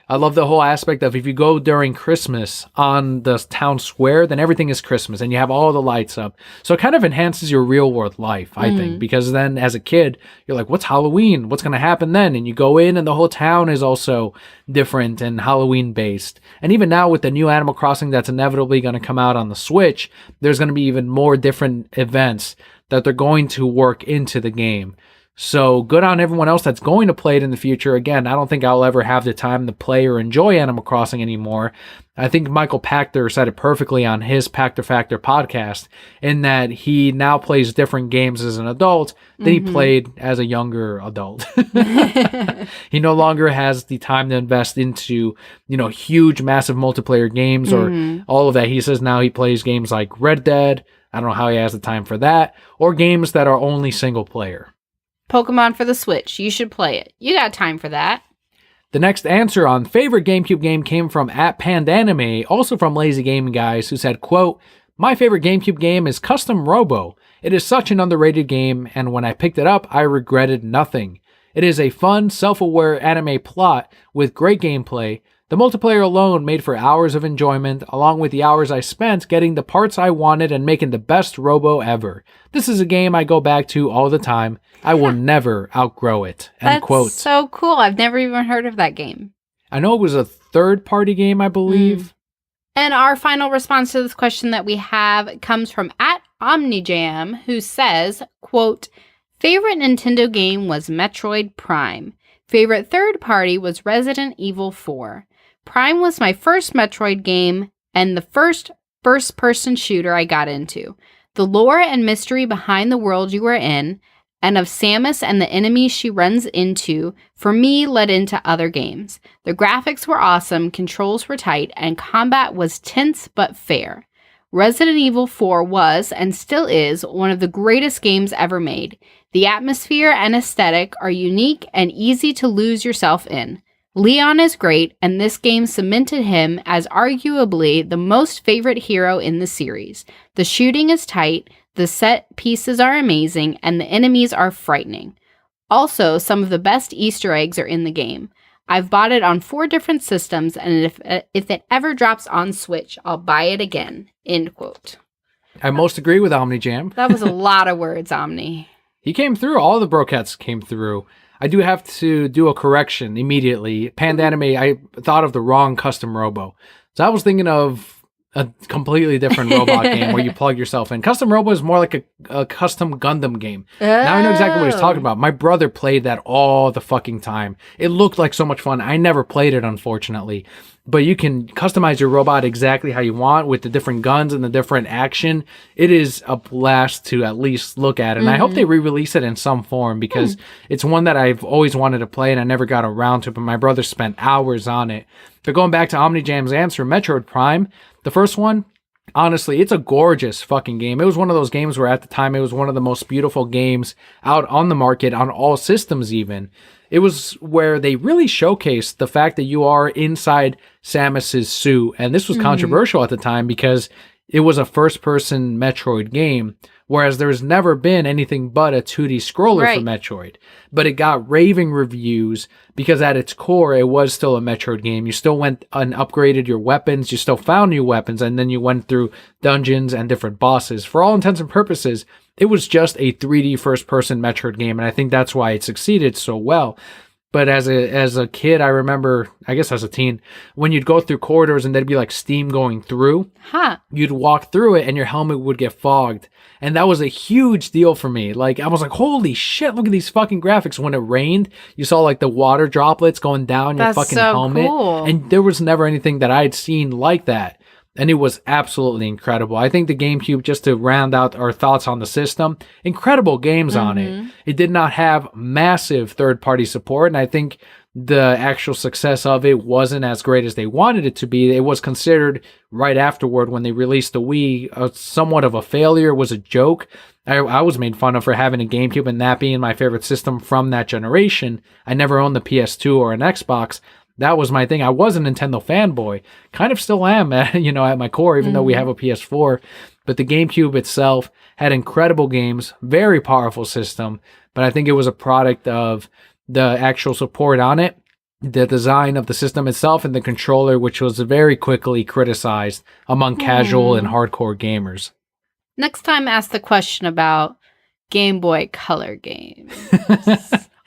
I love the whole aspect of if you go during Christmas on the town square, then everything is Christmas and you have all the lights up. So it kind of enhances your real world life, I think, because then as a kid, you're like, what's Halloween? What's going to happen then? And you go in and the whole town is also different and Halloween based. And even now with the new Animal Crossing that's inevitably going to come out on the Switch, there's going to be even more different events that they're going to work into the game. So good on everyone else that's going to play it in the future. Again, I don't think I'll ever have the time to play or enjoy Animal Crossing anymore. I think Michael Pachter said it perfectly on his Pachter Factor podcast, in that he now plays different games as an adult than he played as a younger adult. He no longer has the time to invest into, huge, massive multiplayer games or all of that. He says now he plays games like Red Dead. I don't know how he has the time for that, or games that are only single player. Pokemon for the Switch. You should play it. You got time for that. The next answer on favorite GameCube game came from @Pandanime, also from Lazy Gaming Guys, who said, quote, My favorite GameCube game is Custom Robo. It is such an underrated game, and when I picked it up, I regretted nothing. It is a fun, self-aware anime plot with great gameplay. The multiplayer alone made for hours of enjoyment, along with the hours I spent getting the parts I wanted and making the best Robo ever. This is a game I go back to all the time. I will never outgrow it. End That's quote. so cool. I've never even heard of that game. I know it was a third-party game, I believe. And our final response to this question that we have comes from @OmniJam, who says, quote, favorite Nintendo game was Metroid Prime. Favorite third party was Resident Evil 4. Prime was my first Metroid game and the first first-person shooter I got into. The lore and mystery behind the world you are in, and of Samus and the enemies she runs into, for me led into other games. The graphics were awesome, controls were tight, and combat was tense but fair. Resident Evil 4 was, and still is, one of the greatest games ever made. The atmosphere and aesthetic are unique and easy to lose yourself in. Leon is great, and this game cemented him as arguably the most favorite hero in the series. The shooting is tight, the set pieces are amazing, and the enemies are frightening. Also, some of the best Easter eggs are in the game. I've bought it on 4 different systems, and if it ever drops on Switch, I'll buy it again. End quote. I most agree with OmniJam. That was a lot of words, Omni. He came through. All the Brocats came through. I do have to do a correction immediately. Panda Anime, I thought of the wrong Custom Robo. So I was thinking of a completely different robot game where you plug yourself in. Custom Robo is more like a custom Gundam game. Now I know exactly what he's talking about. My brother played that all the fucking time. It looked like so much fun. I never played it, unfortunately. But you can customize your robot exactly how you want with the different guns and the different action. It is a blast to at least look at. And I hope they re-release it in some form because it's one that I've always wanted to play and I never got around to, but my brother spent hours on it. But going back to OmniJam's answer, Metroid Prime, the first one, honestly, it's a gorgeous fucking game. It was one of those games where at the time it was one of the most beautiful games out on the market on all systems even. It was where they really showcased the fact that you are inside Samus's suit. And this was controversial at the time because it was a first-person Metroid game, whereas there's never been anything but a 2D scroller for Metroid. But it got raving reviews because at its core, it was still a Metroid game. You still went and upgraded your weapons, you still found new weapons, and then you went through dungeons and different bosses. For all intents and purposes, it was just a 3D first-person Metroid game, and I think that's why it succeeded so well. But as a kid, I remember, I guess as a teen, when you'd go through corridors and there'd be like steam going through, you'd walk through it and your helmet would get fogged. And that was a huge deal for me. Like, I was like, holy shit, look at these fucking graphics. When it rained, you saw like the water droplets going down your fucking helmet. Cool. And there was never anything that I'd seen like that. And it was absolutely incredible. I think the GameCube, just to round out our thoughts on the system, incredible games on it. It did not have massive third-party support, and I think the actual success of it wasn't as great as they wanted it to be. It was considered right afterward when they released the Wii somewhat of a failure. It was a joke. I was made fun of for having a GameCube and that being my favorite system from that generation. I never owned the PS2 or an Xbox. That was my thing. I was a Nintendo fanboy. Kind of still am, at my core, even though we have a PS4. But the GameCube itself had incredible games, very powerful system. But I think it was a product of the actual support on it, the design of the system itself, and the controller, which was very quickly criticized among casual and hardcore gamers. Next time, ask the question about Game Boy Color games.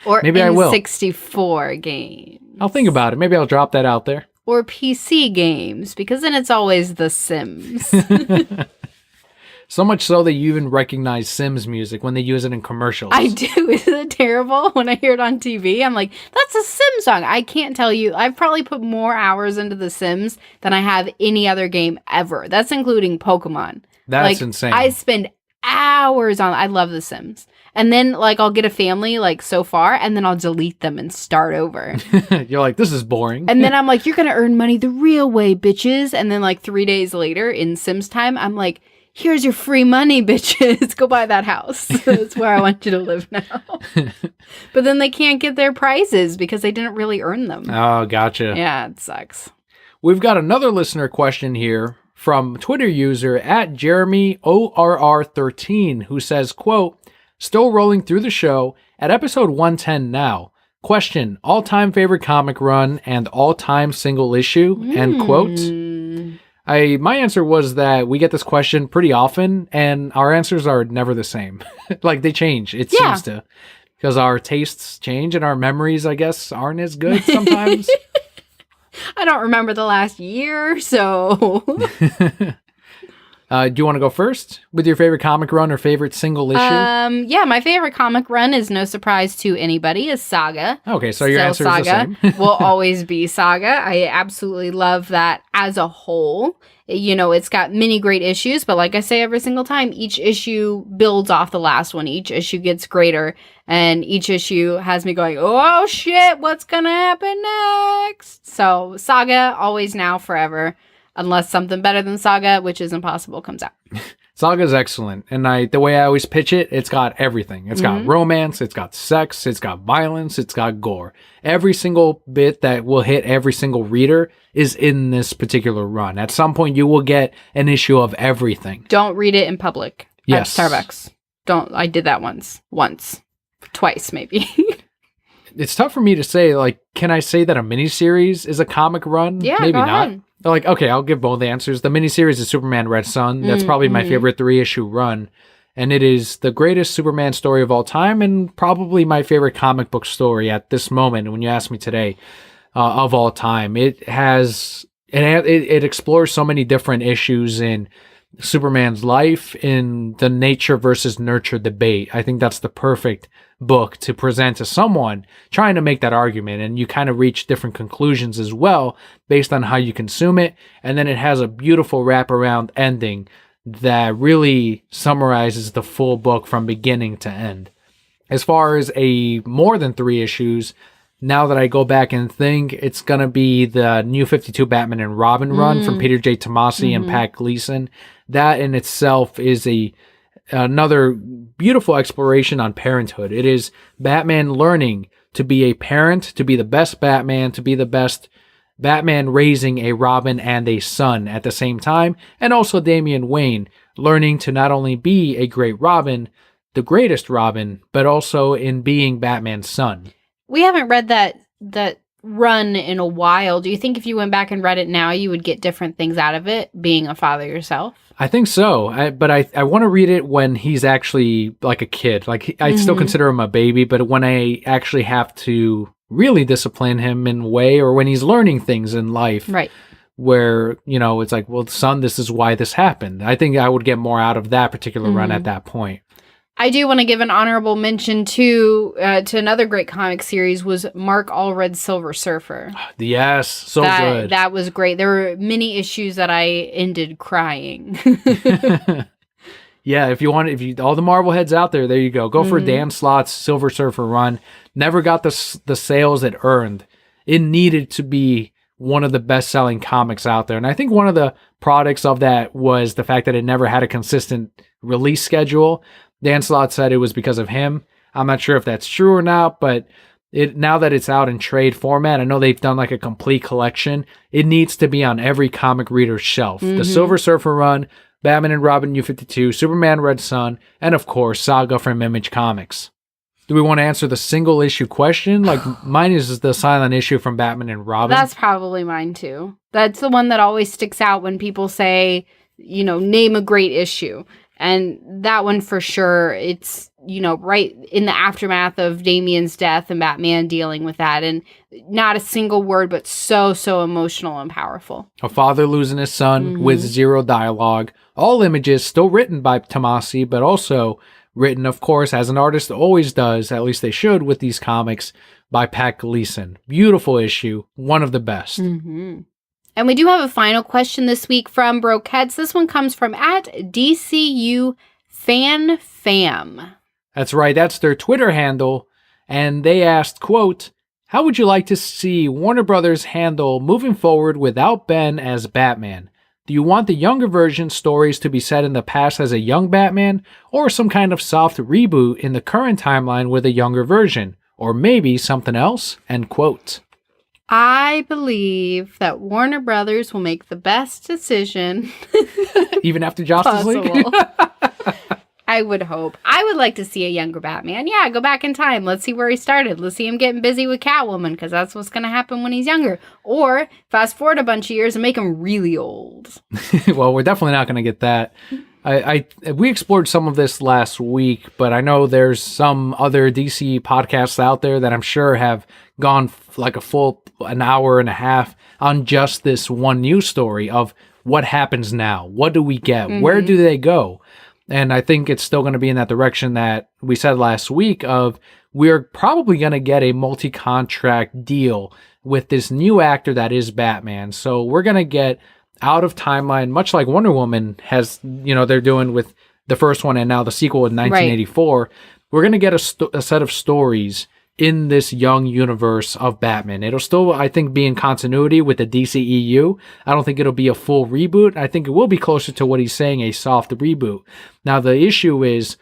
Or Maybe I will. N64 games. I'll think about it. Maybe I'll drop that out there. Or PC games, because then it's always The Sims. So much so that you even recognize Sims music when they use it in commercials. I do. Isn't it terrible? When I hear it on TV, I'm like, that's a Sims song. I can't tell you. I've probably put more hours into The Sims than I have any other game ever. That's including Pokemon. That's insane. I spend hours on. I love The Sims. And then, like, I'll get a family, like, so far, and then I'll delete them and start over. You're like, this is boring. And then I'm like, you're going to earn money the real way, bitches. And then, like, 3 days later, in Sims time, I'm like, here's your free money, bitches. Go buy that house. That's where I want you to live now. But then they can't get their prizes because they didn't really earn them. Oh, gotcha. Yeah, it sucks. We've got another listener question here from Twitter user at Jeremy ORR13, who says, quote, still rolling through the show at episode 110 now. Question, all-time favorite comic run and all-time single issue, end quote. My answer was that we get this question pretty often, and our answers are never the same. Like, they change. It seems to. Because our tastes change and our memories, I guess, aren't as good sometimes. I don't remember the last year, so... Do you want to go first with your favorite comic run or favorite single issue? Yeah, my favorite comic run is no surprise to anybody, is Saga. Okay, so your answer is the same. Will always be Saga. I absolutely love that as a whole. You know, it's got many great issues, but like I say every single time, each issue builds off the last one. Each issue gets greater, and each issue has me going, oh shit, what's gonna happen next? So Saga, always, now, forever. Unless something better than Saga, which is impossible, comes out. Saga's excellent. And the way I always pitch it, it's got everything. It's got romance, it's got sex, it's got violence, it's got gore. Every single bit that will hit every single reader is in this particular run. At some point, you will get an issue of everything. Don't read it in public. Yes. At Starbucks. I did that once. Twice, maybe. It's tough for me to say, like, can I say that a miniseries is a comic run? Yeah, maybe go not. ahead. Like, okay, I'll give both answers. The miniseries is Superman Red Sun. That's probably my favorite 3-issue run. And it is the greatest Superman story of all time and probably my favorite comic book story at this moment, when you ask me today, of all time. It explores so many different issues in Superman's life, in the nature versus nurture debate. I think that's the perfect book to present to someone trying to make that argument, and you kind of reach different conclusions as well based on how you consume it. And then it has a beautiful wraparound ending that really summarizes the full book from beginning to end. As far as a more than 3 issues, now that I go back and think, it's going to be the New 52 Batman and Robin run from Peter J. Tomasi and Pat Gleason. That in itself is another beautiful exploration on parenthood. It is Batman learning to be a parent, to be the best Batman, to be the best Batman, raising a Robin and a son at the same time, and also Damian Wayne learning to not only be a great Robin, the greatest Robin, but also in being Batman's son. We haven't read that run in a while. Do you think if you went back and read it now, you would get different things out of it, being a father yourself? I think so, but I want to read it when he's actually like a kid. Like, I still consider him a baby, but when I actually have to really discipline him in a way, or when he's learning things in life, right? Where, you know, it's like, well, son, this is why this happened. I think I would get more out of that particular run at that point. I do want to give an honorable mention to another great comic series, was Mark Allred's Silver Surfer. Yes, so good. That was great. There were many issues that I ended crying. Yeah, if you all the Marvel heads out there you go. Go for Dan Slott's Silver Surfer run. Never got the sales it earned. It needed to be one of the best-selling comics out there. And I think one of the products of that was the fact that it never had a consistent release schedule. Dan Slott said it was because of him. I'm not sure if that's true or not, but now that it's out in trade format, I know they've done like a complete collection. It needs to be on every comic reader's shelf. The Silver Surfer run, Batman and Robin New 52, Superman Red Sun, and of course, Saga from Image Comics. Do we want to answer the single issue question? Like, mine is the silent issue from Batman and Robin. That's probably mine too. That's the one that always sticks out when people say, you know, name a great issue. And that one for sure, it's, you know, right in the aftermath of Damian's death and Batman dealing with that. And not a single word, but so emotional and powerful. A father losing his son with zero dialogue. All images still written by Tomasi, but also written, of course, as an artist always does, at least they should with these comics, by Pat Gleason. Beautiful issue. One of the best. And we do have a final question this week from Brokettes. This one comes from @DCU FanFam. That's right. That's their Twitter handle. And they asked, quote, how would you like to see Warner Brothers handle moving forward without Ben as Batman? Do you want the younger version stories to be set in the past as a young Batman, or some kind of soft reboot in the current timeline with a younger version? Or maybe something else? End quote. I believe that Warner Brothers will make the best decision Even after Justice League? possible. I would hope. I would like to see a younger Batman. Yeah, go back in time. Let's see where he started. Let's see him getting busy with Catwoman, because that's what's going to happen when he's younger. Or fast forward a bunch of years and make him really old. Well, we're definitely not going to get that. We explored some of this last week, but I know there's some other DC podcasts out there that I'm sure have gone like a full an hour and a half on just this one news story of what happens now. What do we get? Mm-hmm. Where do they go? And I think it's still going to be in that direction that we said last week of we're probably going to get a multi-contract deal with this new actor that is Batman. So we're going to get out of timeline, much like Wonder Woman has, they're doing with the first one and now the sequel in 1984. Right. We're going to get a set of stories in this young universe of Batman. It'll still, I think, be in continuity with the DCEU. I don't think it'll be a full reboot. I think it will be closer to what he's saying, a soft reboot. Now, the issue is,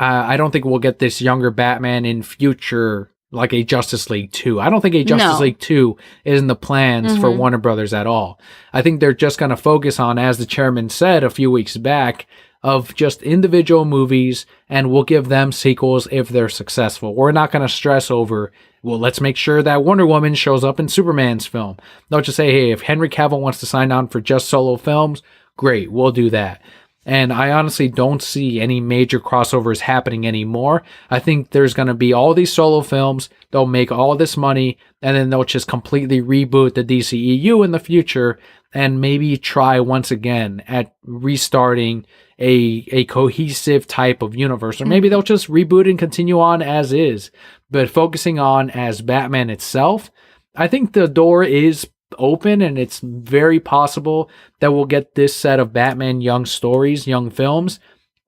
I don't think we'll get this younger Batman in future, like a Justice League 2. I don't think a Justice League 2 is in the plans for Warner Brothers at all. I think they're just going to focus on, as the chairman said a few weeks back, of just individual movies, and we'll give them sequels if they're successful. We're not going to stress over, well, let's make sure that Wonder Woman shows up in Superman's film. They'll just say, hey, if Henry Cavill wants to sign on for just solo films, great, we'll do that. And I honestly don't see any major crossovers happening anymore. I think there's going to be all these solo films, they'll make all this money, and then they'll just completely reboot the DCEU in the future and maybe try once again at restarting a cohesive type of universe. Or maybe they'll just reboot and continue on as is. But focusing on as Batman itself, I think the door is open, and it's very possible that we'll get this set of Batman young stories, young films,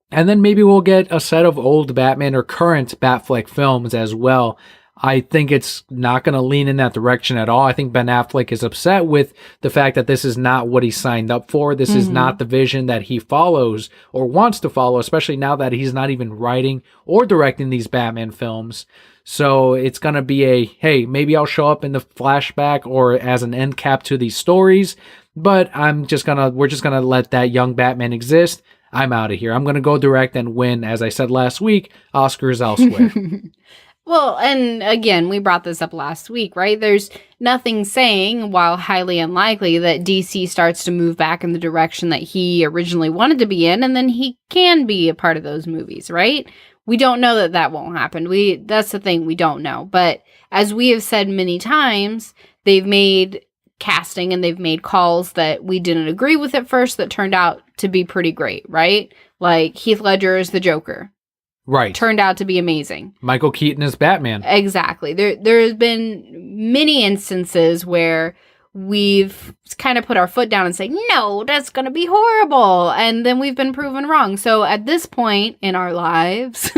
and then maybe we'll get a set of old Batman or current Batfleck films as well. I think it's not going to lean in that direction at all. I think Ben Affleck is upset with the fact that this is not what he signed up for. This is not the vision that he follows or wants to follow, especially now that he's not even writing or directing these Batman films. So it's going to be a, hey, maybe I'll show up in the flashback or as an end cap to these stories, but we're just going to let that young Batman exist. I'm out of here. I'm going to go direct and win, as I said last week, Oscars elsewhere. Well, and again, we brought this up last week, right? There's nothing saying, while highly unlikely, that DC starts to move back in the direction that he originally wanted to be in, and then he can be a part of those movies, right? We don't know that won't happen. That's the thing, we don't know. But as we have said many times, they've made casting and they've made calls that we didn't agree with at first that turned out to be pretty great, right? Like Heath Ledger as the Joker. Right. Turned out to be amazing. Michael Keaton as Batman. Exactly. There's been many instances where we've kind of put our foot down and say, no, that's going to be horrible. And then we've been proven wrong. So at this point in our lives,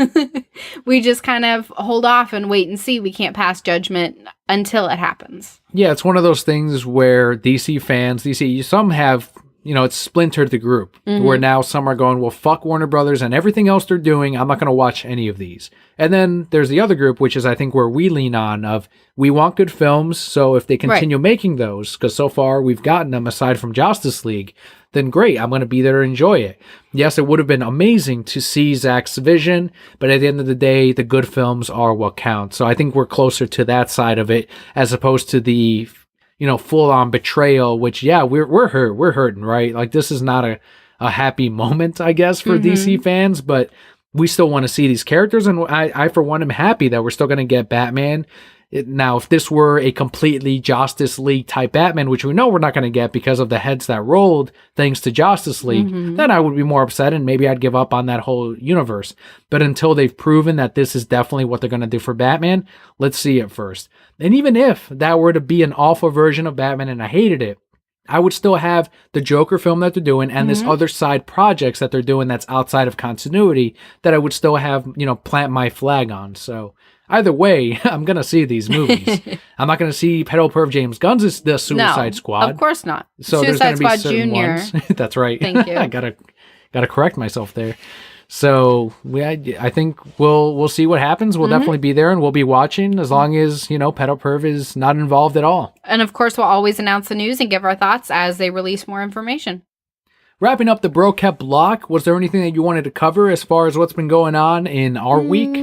we just kind of hold off and wait and see. We can't pass judgment until it happens. Yeah, it's one of those things where DC fans, some have, it's splintered the group where now some are going, well, fuck Warner Brothers and everything else they're doing. I'm not going to watch any of these. And then there's the other group, which is, I think, where we lean on of we want good films. So if they continue making those, because so far we've gotten them aside from Justice League, then great. I'm going to be there to enjoy it. Yes, it would have been amazing to see Zack's vision, but at the end of the day, the good films are what counts. So I think we're closer to that side of it as opposed to the full-on betrayal, which, we're hurt. We're hurting, right? Like, this is not a happy moment, I guess, for DC fans, but we still want to see these characters, and I for one, am happy that we're still going to get Batman. Now, if this were a completely Justice League-type Batman, which we know we're not going to get because of the heads that rolled thanks to Justice League, then I would be more upset, and maybe I'd give up on that whole universe. But until they've proven that this is definitely what they're going to do for Batman, let's see it first. And even if that were to be an awful version of Batman and I hated it, I would still have the Joker film that they're doing and this other side projects that they're doing that's outside of continuity that I would still have, plant my flag on. So either way, I'm going to see these movies. I'm not going to see Pedo Perv James Gunn's The Suicide Squad. Of course not. So Suicide there's going to be Squad certain Junior. ones. That's right. Thank you. I gotta correct myself there. So I think we'll see what happens. We'll definitely be there and we'll be watching as long as, Pedo Perv is not involved at all. And of course, we'll always announce the news and give our thoughts as they release more information. Wrapping up the BulbaPOP block, was there anything that you wanted to cover as far as what's been going on in our week?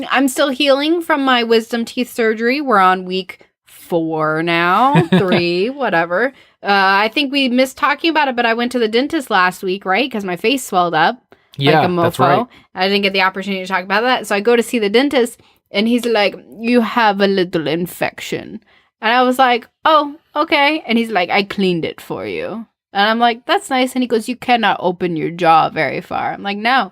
I'm still healing from my wisdom teeth surgery. We're on week 4 now, 3, whatever. I think we missed talking about it, but I went to the dentist last week, right? Because my face swelled up like a mofo. That's right. I didn't get the opportunity to talk about that. So I go to see the dentist, and he's like, you have a little infection. And I was like, oh, okay. And he's like, I cleaned it for you. And I'm like, that's nice. And he goes, you cannot open your jaw very far. I'm like, no,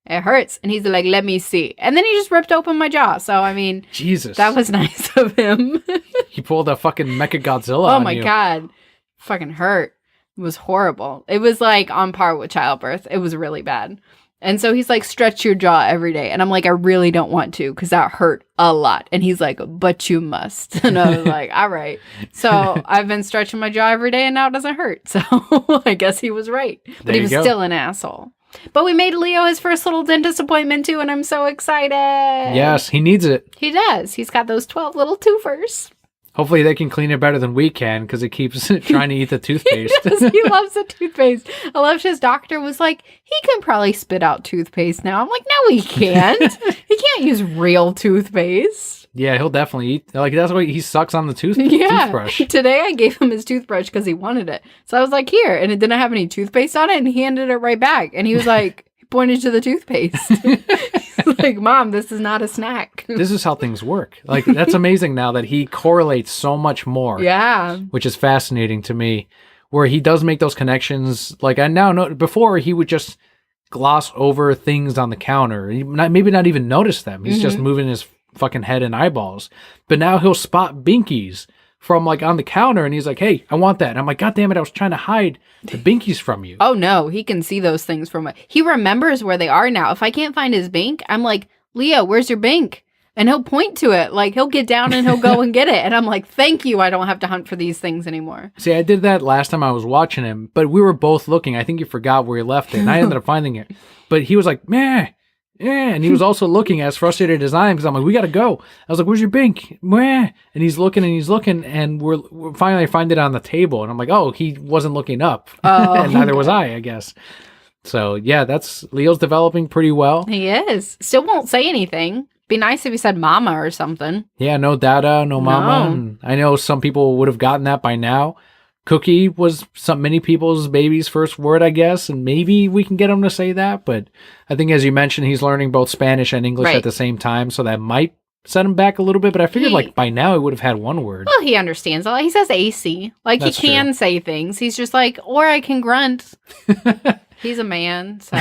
it hurts. And he's like, let me see. And then he just ripped open my jaw. So, I mean, Jesus, that was nice of him. He pulled a fucking Mechagodzilla on Oh my God. Fucking hurt. It was horrible. It was like on par with childbirth. It was really bad. And so he's like, stretch your jaw every day. And I'm like, I really don't want to because that hurt a lot. And he's like, but you must. And I was like, all right. So I've been stretching my jaw every day and now it doesn't hurt. So I guess he was right. But he was still an asshole. But we made Leo his first little dentist appointment too. And I'm so excited. Yes, he needs it. He does. He's got those 12 little twofers. Hopefully they can clean it better than we can because it keeps trying to eat the toothpaste. He loves the toothpaste. I loved his doctor was like, he can probably spit out toothpaste now. I'm like, no, he can't. He can't use real toothpaste. Yeah, he'll definitely eat. Like, that's why he sucks on the Yeah. toothbrush. Today I gave him his toothbrush because he wanted it. So I was like, here. And it didn't have any toothpaste on it. And he handed it right back. And he was like, he pointed to the toothpaste. He's like, Mom, this is not a snack. This is how things work. Like, that's amazing now that he correlates so much more. Yeah. Which is fascinating to me, where he does make those connections. Like, I now know, before he would just gloss over things on the counter. Maybe not even notice them. He's just moving his fucking head and eyeballs. But now he'll spot binkies from like on the counter and he's like, hey, I want that. And I'm like, God damn it, I was trying to hide the binkies from you. Oh no, he can see those things from he remembers where they are now. If I can't find his bink, I'm like, Leo, where's your bink? And he'll point to it. Like, he'll get down and he'll go and get it. And I'm like, thank you, I don't have to hunt for these things anymore. See, I did that last time I was watching him, but we were both looking. I think you forgot where he left it, and I ended up finding it. But he was like, meh. Yeah, and he was also looking as frustrated as I am because I'm like, we gotta go. I was like, where's your bink? Meh. And he's looking, and we're finally find it on the table, and I'm like, oh, he wasn't looking up, and neither was I guess. So yeah, Leo's developing pretty well. He is. Still won't say anything. Be nice if he said mama or something. Yeah, no dada, no mama. No. And I know some people would have gotten that by now. Cookie was many people's baby's first word, I guess, and maybe we can get him to say that. But I think, as you mentioned, he's learning both Spanish and English at the same time, so that might set him back a little bit. But I figured, like, by now he would have had one word. Well, he understands a lot. He says AC. Like, he can say things. He's just like, or I can grunt. He's a man, so,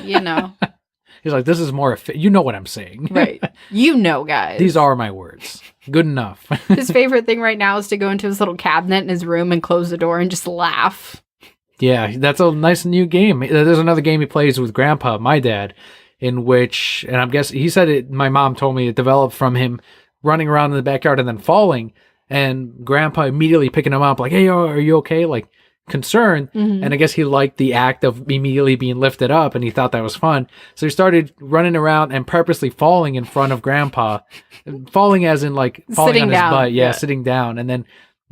you know. He's like, this is more, you know what I'm saying. Right. You know, guys. These are my words. Good enough. His favorite thing right now is to go into his little cabinet in his room and close the door and just laugh. Yeah, that's a nice new game. There's another game he plays with Grandpa, my dad, in which, and I'm guessing, he said it, my mom told me it developed from him running around in the backyard and then falling, and Grandpa immediately picking him up, like, hey, are you okay? Like, concerned. And I guess he liked the act of immediately being lifted up, and he thought that was fun. So he started running around and purposely falling in front of Grandpa, falling as in like falling sitting on his down. butt, sitting down. And then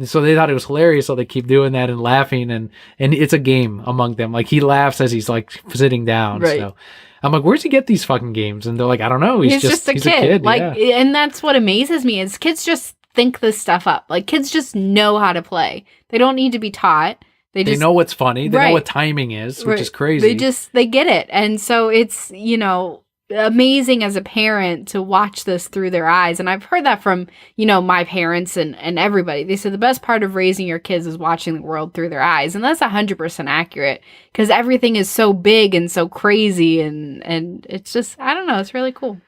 so they thought it was hilarious, so they keep doing that and laughing, and it's a game among them. Like, he laughs as he's like sitting down. Right. So I'm like, where's he get these fucking games? And they're like, I don't know. He's just a kid. Like, yeah. And that's what amazes me is kids just think this stuff up. Like, kids just know how to play. They don't need to be taught. They know what's funny. They know what timing is, which is crazy. They get it. And so it's, you know, amazing as a parent to watch this through their eyes. And I've heard that from, you know, my parents and everybody. They said the best part of raising your kids is watching the world through their eyes. And that's 100% accurate because everything is so big and so crazy. And it's just, I don't know, it's really cool.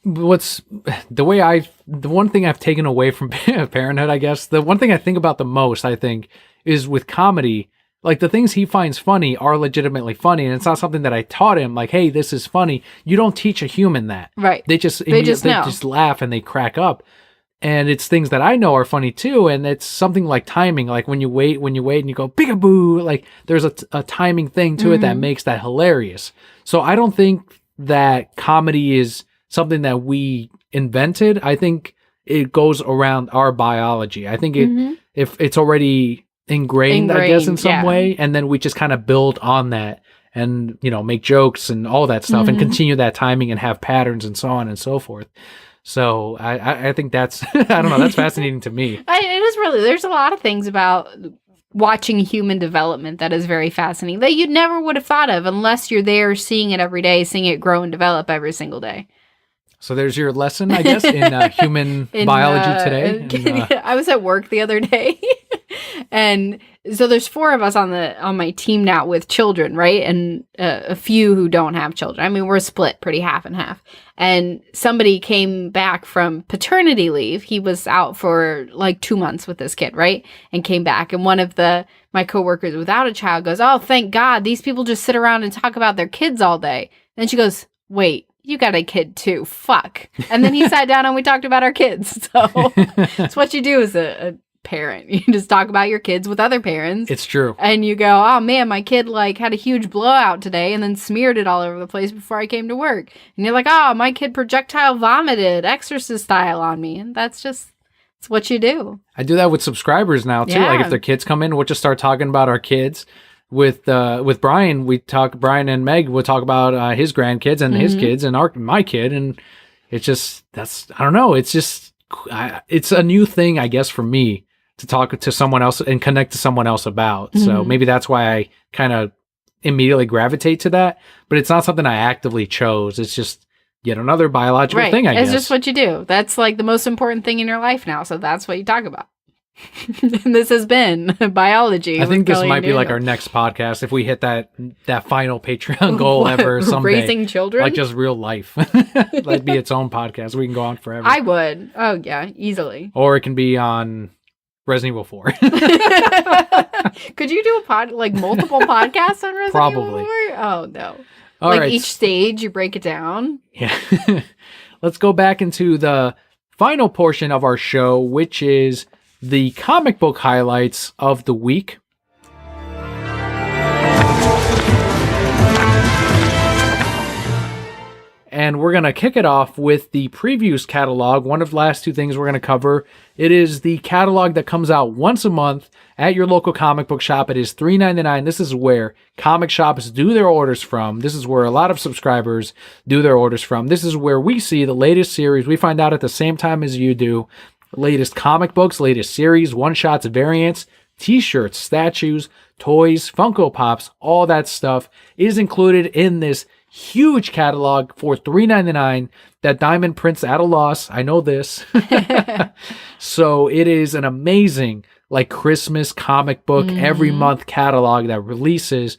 The one thing I've taken away from parenthood, I guess, the one thing I think about the most, I think, is with comedy. Like, the things he finds funny are legitimately funny, and it's not something that I taught him, like, hey, this is funny. You don't teach a human that. Right. They just laugh and they crack up. And it's things that I know are funny too, and it's something like timing, like when you wait and you go, bigaboo, like, there's a timing thing to it that makes that hilarious. So I don't think that comedy is something that we invented. I think it goes around our biology. I think if it's already ingrained, I guess, in some way, and then we just kind of build on that and, you know, make jokes and all that stuff and continue that timing and have patterns and so on and so forth. So I think that's, I don't know, that's fascinating to me. It is really, there's a lot of things about watching human development that is very fascinating that you never would have thought of unless you're there seeing it every day, seeing it grow and develop every single day. So there's your lesson, I guess, in human biology today. I was at work the other day, and so there's 4 of us on my team now with children, right? And a few who don't have children. I mean, we're split pretty half and half. And somebody came back from paternity leave. He was out for like 2 months with this kid, right? And came back. And one of my coworkers without a child goes, "Oh, thank God, these people just sit around and talk about their kids all day." And she goes, "Wait. You got a kid too. Fuck." And then he sat down and we talked about our kids. So it's what you do as a parent. You just talk about your kids with other parents. It's true. And you go, "Oh man, my kid like had a huge blowout today and then smeared it all over the place before I came to work." And you're like, "Oh, my kid projectile vomited, exorcist style on me." And it's what you do. I do that with subscribers now too. Yeah. Like if their kids come in, we'll just start talking about our kids. With Brian, Brian and Meg will talk about his grandkids and his kids and my kid, and it's just I don't know. It's just it's a new thing, I guess, for me to talk to someone else and connect to someone else about. So maybe that's why I kind of immediately gravitate to that. But it's not something I actively chose. It's just yet another biological thing. I guess it's just what you do. That's like the most important thing in your life now. So that's what you talk about. And this has been biology. I think this might be like our next podcast if we hit that final Patreon goal ever someday. Raising children? Like just real life. That'd be its own podcast. We can go on forever. I would. Oh, yeah. Easily. Or it can be on Resident Evil 4. Could you do multiple podcasts on Resident Probably. Evil 4? Oh, no. All right. Each stage, you break it down? Yeah. Let's go back into the final portion of our show, which is the comic book highlights of the week. And we're going to kick it off with the previews catalog. One of the last 2 things we're going to cover. It is the catalog that comes out once a month at your local comic book shop. It is $3.99. This is where comic shops do their orders from. This is where a lot of subscribers do their orders from. This is where we see the latest series. We find out at the same time as you do. Latest comic books, latest series, one-shots, variants, t-shirts, statues, toys, Funko Pops, all that stuff is included in this huge catalog for $3.99 that Diamond prints at a loss. I know this. So it is an amazing Christmas comic book every month catalog that releases.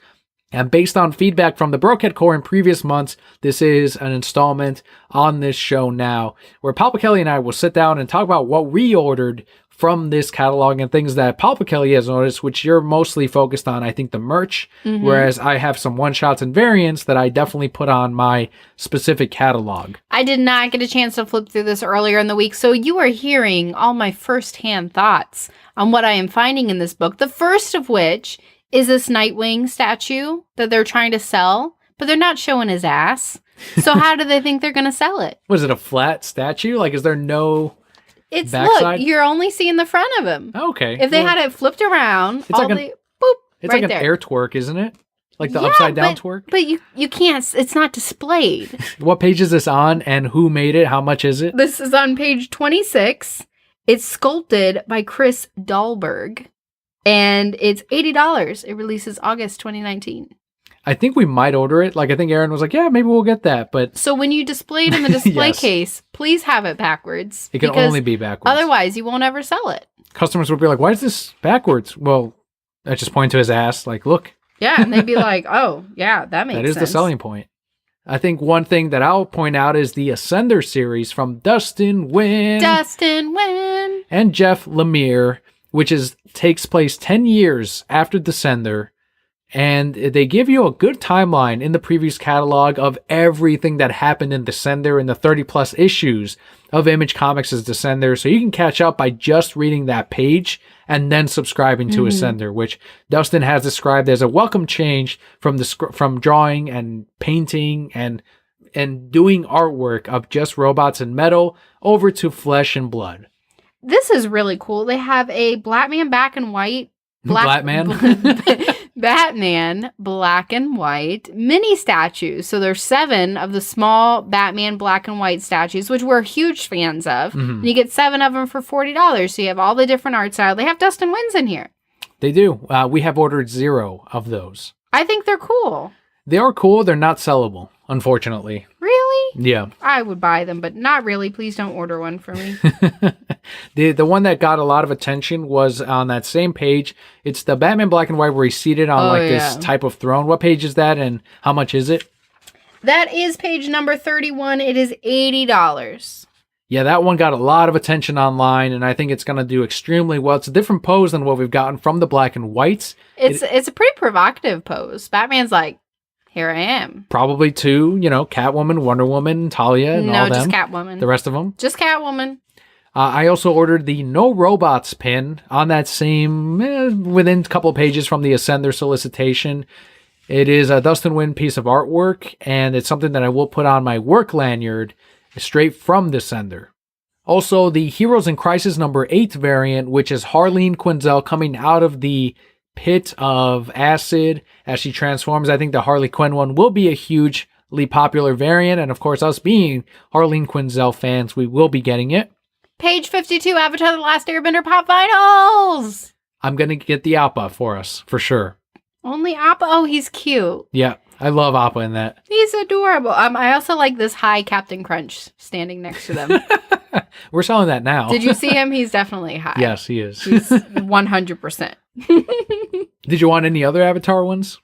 And based on feedback from the Brokehead Core in previous months, this is an installment on this show now, where Papa Kelly and I will sit down and talk about what we ordered from this catalog and things that Papa Kelly has noticed, which you're mostly focused on, I think, the merch, whereas I have some one-shots and variants that I definitely put on my specific catalog. I did not get a chance to flip through this earlier in the week, so you are hearing all my first-hand thoughts on what I am finding in this book, the first of which is this Nightwing statue that they're trying to sell, but they're not showing his ass. So how do they think they're going to sell it? Was it a flat statue? Is there no backside? Look, you're only seeing the front of him. Okay. If they had it flipped around, it's like right like an there. air twerk, isn't it? Like the upside down twerk? But you can't, it's not displayed. What page is this on and who made it? How much is it? This is on page 26. It's sculpted by Chris Dahlberg. And it's $80. It releases August 2019. I think we might order it. I think Aaron was like, yeah, maybe we'll get that. But so when you display it in the display yes. case, please have it backwards. It can only be backwards. Otherwise, you won't ever sell it. Customers would be like, why is this backwards? Well, I just point to his ass, look. Yeah, and they'd be like, oh, yeah, that makes sense. That is the selling point. I think one thing that I'll point out is the Ascender series from Dustin Nguyen. And Jeff Lemire, which takes place 10 years after Descender, and they give you a good timeline in the previous catalog of everything that happened in Descender and the 30-plus issues of Image Comics' Descender, so you can catch up by just reading that page and then subscribing to Ascender, which Dustin has described as a welcome change from drawing and painting and and doing artwork of just robots and metal over to flesh and blood. This is really cool. They have a Batman black and white. Batman black and white mini statues. So there's 7 of the small Batman black and white statues, which we're huge fans of. And you get 7 of them for $40. So you have all the different art style. They have Dustin Wins in here. They do. We have ordered 0 of those. I think they're cool. They are cool. They're not sellable, unfortunately. Really? Yeah. I would buy them, but not really. Please don't order one for me. The one that got a lot of attention was on that same page. It's the Batman black and white where he's seated on this type of throne. What page is that and how much is it? That is page number 31. It is $80. Yeah, that one got a lot of attention online, and I think it's going to do extremely well. It's a different pose than what we've gotten from the black and whites. It's a pretty provocative pose. Batman's like, here I am. Probably to, Catwoman, Wonder Woman, Talia, and all them. No, just Catwoman. The rest of them? Just Catwoman. I also ordered the No Robots pin on that same, within a couple of pages from the Ascender solicitation. It is a Dustin Wynn piece of artwork, and it's something that I will put on my work lanyard straight from the sender. Also, the Heroes in Crisis number 8 variant, which is Harleen Quinzel coming out of the pit of acid as she transforms. I think the Harley Quinn one will be a hugely popular variant, and of course, us being Harleen Quinzel fans, we will be getting it. Page 52, Avatar The Last Airbender Pop Vinyls! I'm going to get the Appa for us, for sure. Only Appa? Oh, he's cute. Yeah, I love Appa in that. He's adorable. I also like this high Captain Crunch standing next to them. We're selling that now. Did you see him? He's definitely high. Yes, he is. He's 100%. Did you want any other Avatar ones?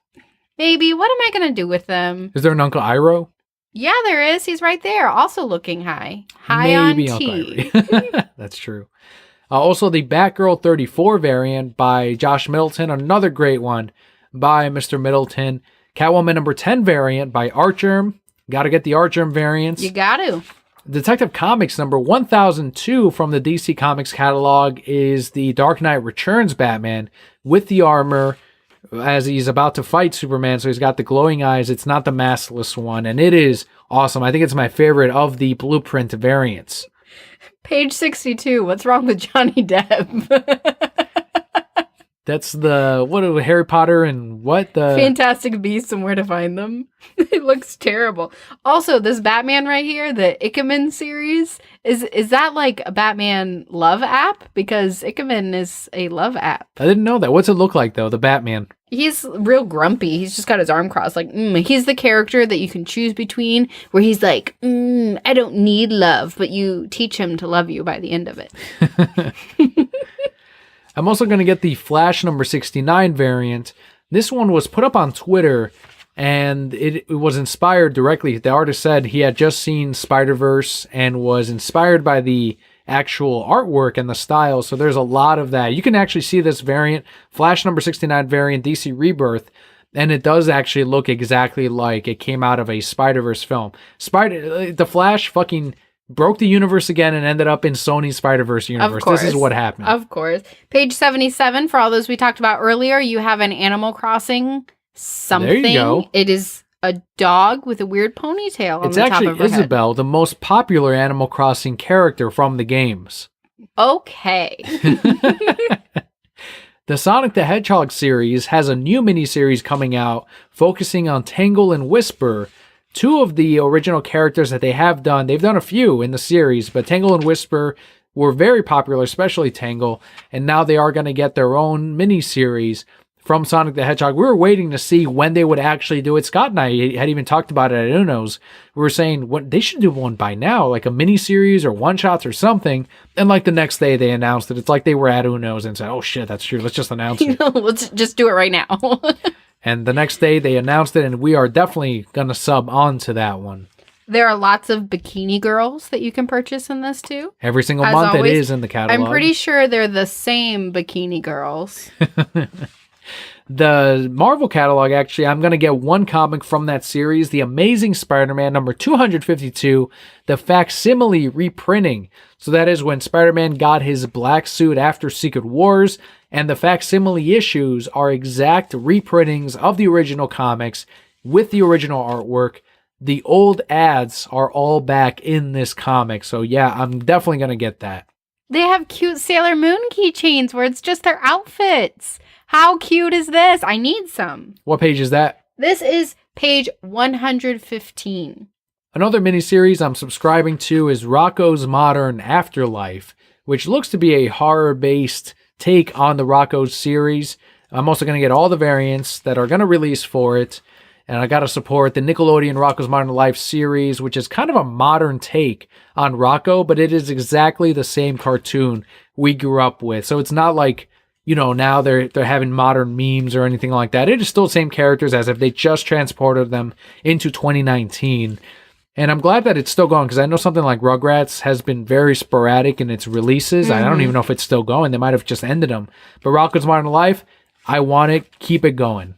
Maybe. What am I going to do with them? Is there an Uncle Iroh? Yeah, there is. He's right there. Also looking high. Maybe on Uncle T. Iroh. That's true. Also, the Batgirl 34 variant by Josh Middleton. Another great one by Mr. Middleton. Catwoman number 10 variant by Archerm. Got to get the Archerm variants. You got to. Detective Comics number 1002 from the DC Comics catalog is the Dark Knight Returns Batman with the armor as he's about to fight Superman. So he's got the glowing eyes. It's not the maskless one. And it is awesome. I think it's my favorite of the Blueprint variants. Page 62. What's wrong with Johnny Depp? That's the, Harry Potter and what? The Fantastic Beasts and Where to Find Them. It looks terrible. Also, this Batman right here, the Ikemen series, is that like a Batman love app? Because Ikemen is a love app. I didn't know that. What's it look like, though, the Batman? He's real grumpy. He's just got his arm crossed. Like, he's the character that you can choose between where he's like, I don't need love, but you teach him to love you by the end of it. I'm also going to get the Flash number 69 variant. This one was put up on Twitter, and it was inspired directly. The artist said he had just seen Spider-Verse and was inspired by the actual artwork and the style, so there's a lot of that. You can actually see this variant, Flash number 69 variant, DC Rebirth, and it does actually look exactly like it came out of a Spider-Verse film. The Flash fucking broke the universe again and ended up in Sony's Spider-Verse universe. This is what happened. Of course. Page 77, for all those we talked about earlier, you have an Animal Crossing something. There you go. It is a dog with a weird ponytail on the top of her head. It's actually Isabelle, the most popular Animal Crossing character from the games. Okay. The Sonic the Hedgehog series has a new miniseries coming out focusing on Tangle and Whisper, two of the original characters that they have done. They've done a few in the series, but Tangle and Whisper were very popular, especially Tangle, and now they are going to get their own miniseries from Sonic the Hedgehog. We were waiting to see when they would actually do it. Scott and I had even talked about it at Uno's. We were saying they should do one by now, like a miniseries or one-shots or something, and like the next day they announced it. It's like they were at Uno's and said, oh shit, that's true, let's just announce it. Let's just do it right now. And the next day they announced it, and we are definitely going to sub on to that one. There are lots of bikini girls that you can purchase in this too. Every single month it is in the catalog. I'm pretty sure they're the same bikini girls. The Marvel catalog, actually, I'm going to get one comic from that series, The Amazing Spider-Man number 252, the facsimile reprinting. So that is when Spider-Man got his black suit after Secret Wars, and the facsimile issues are exact reprintings of the original comics with the original artwork. the old ads are all back in this comic. So yeah, I'm definitely going to get that. They have cute Sailor Moon keychains where it's just their outfits. How cute is this? I need some. What page is that? This is page 115. Another miniseries I'm subscribing to is Rocko's Modern Afterlife, which looks to be a horror-based take on the Rocko series. I'm also going to get all the variants that are going to release for it. And I got to support the Nickelodeon Rocko's Modern Life series, which is kind of a modern take on Rocko, but it is exactly the same cartoon we grew up with. So it's not like, you know, now they're having modern memes or anything like that. It is still the same characters as if they just transported them into 2019. And I'm glad that it's still going, because I know something like Rugrats has been very sporadic in its releases. I don't even know if it's still going. They might have just ended them. But Rocko's Modern Life, I want to keep it going.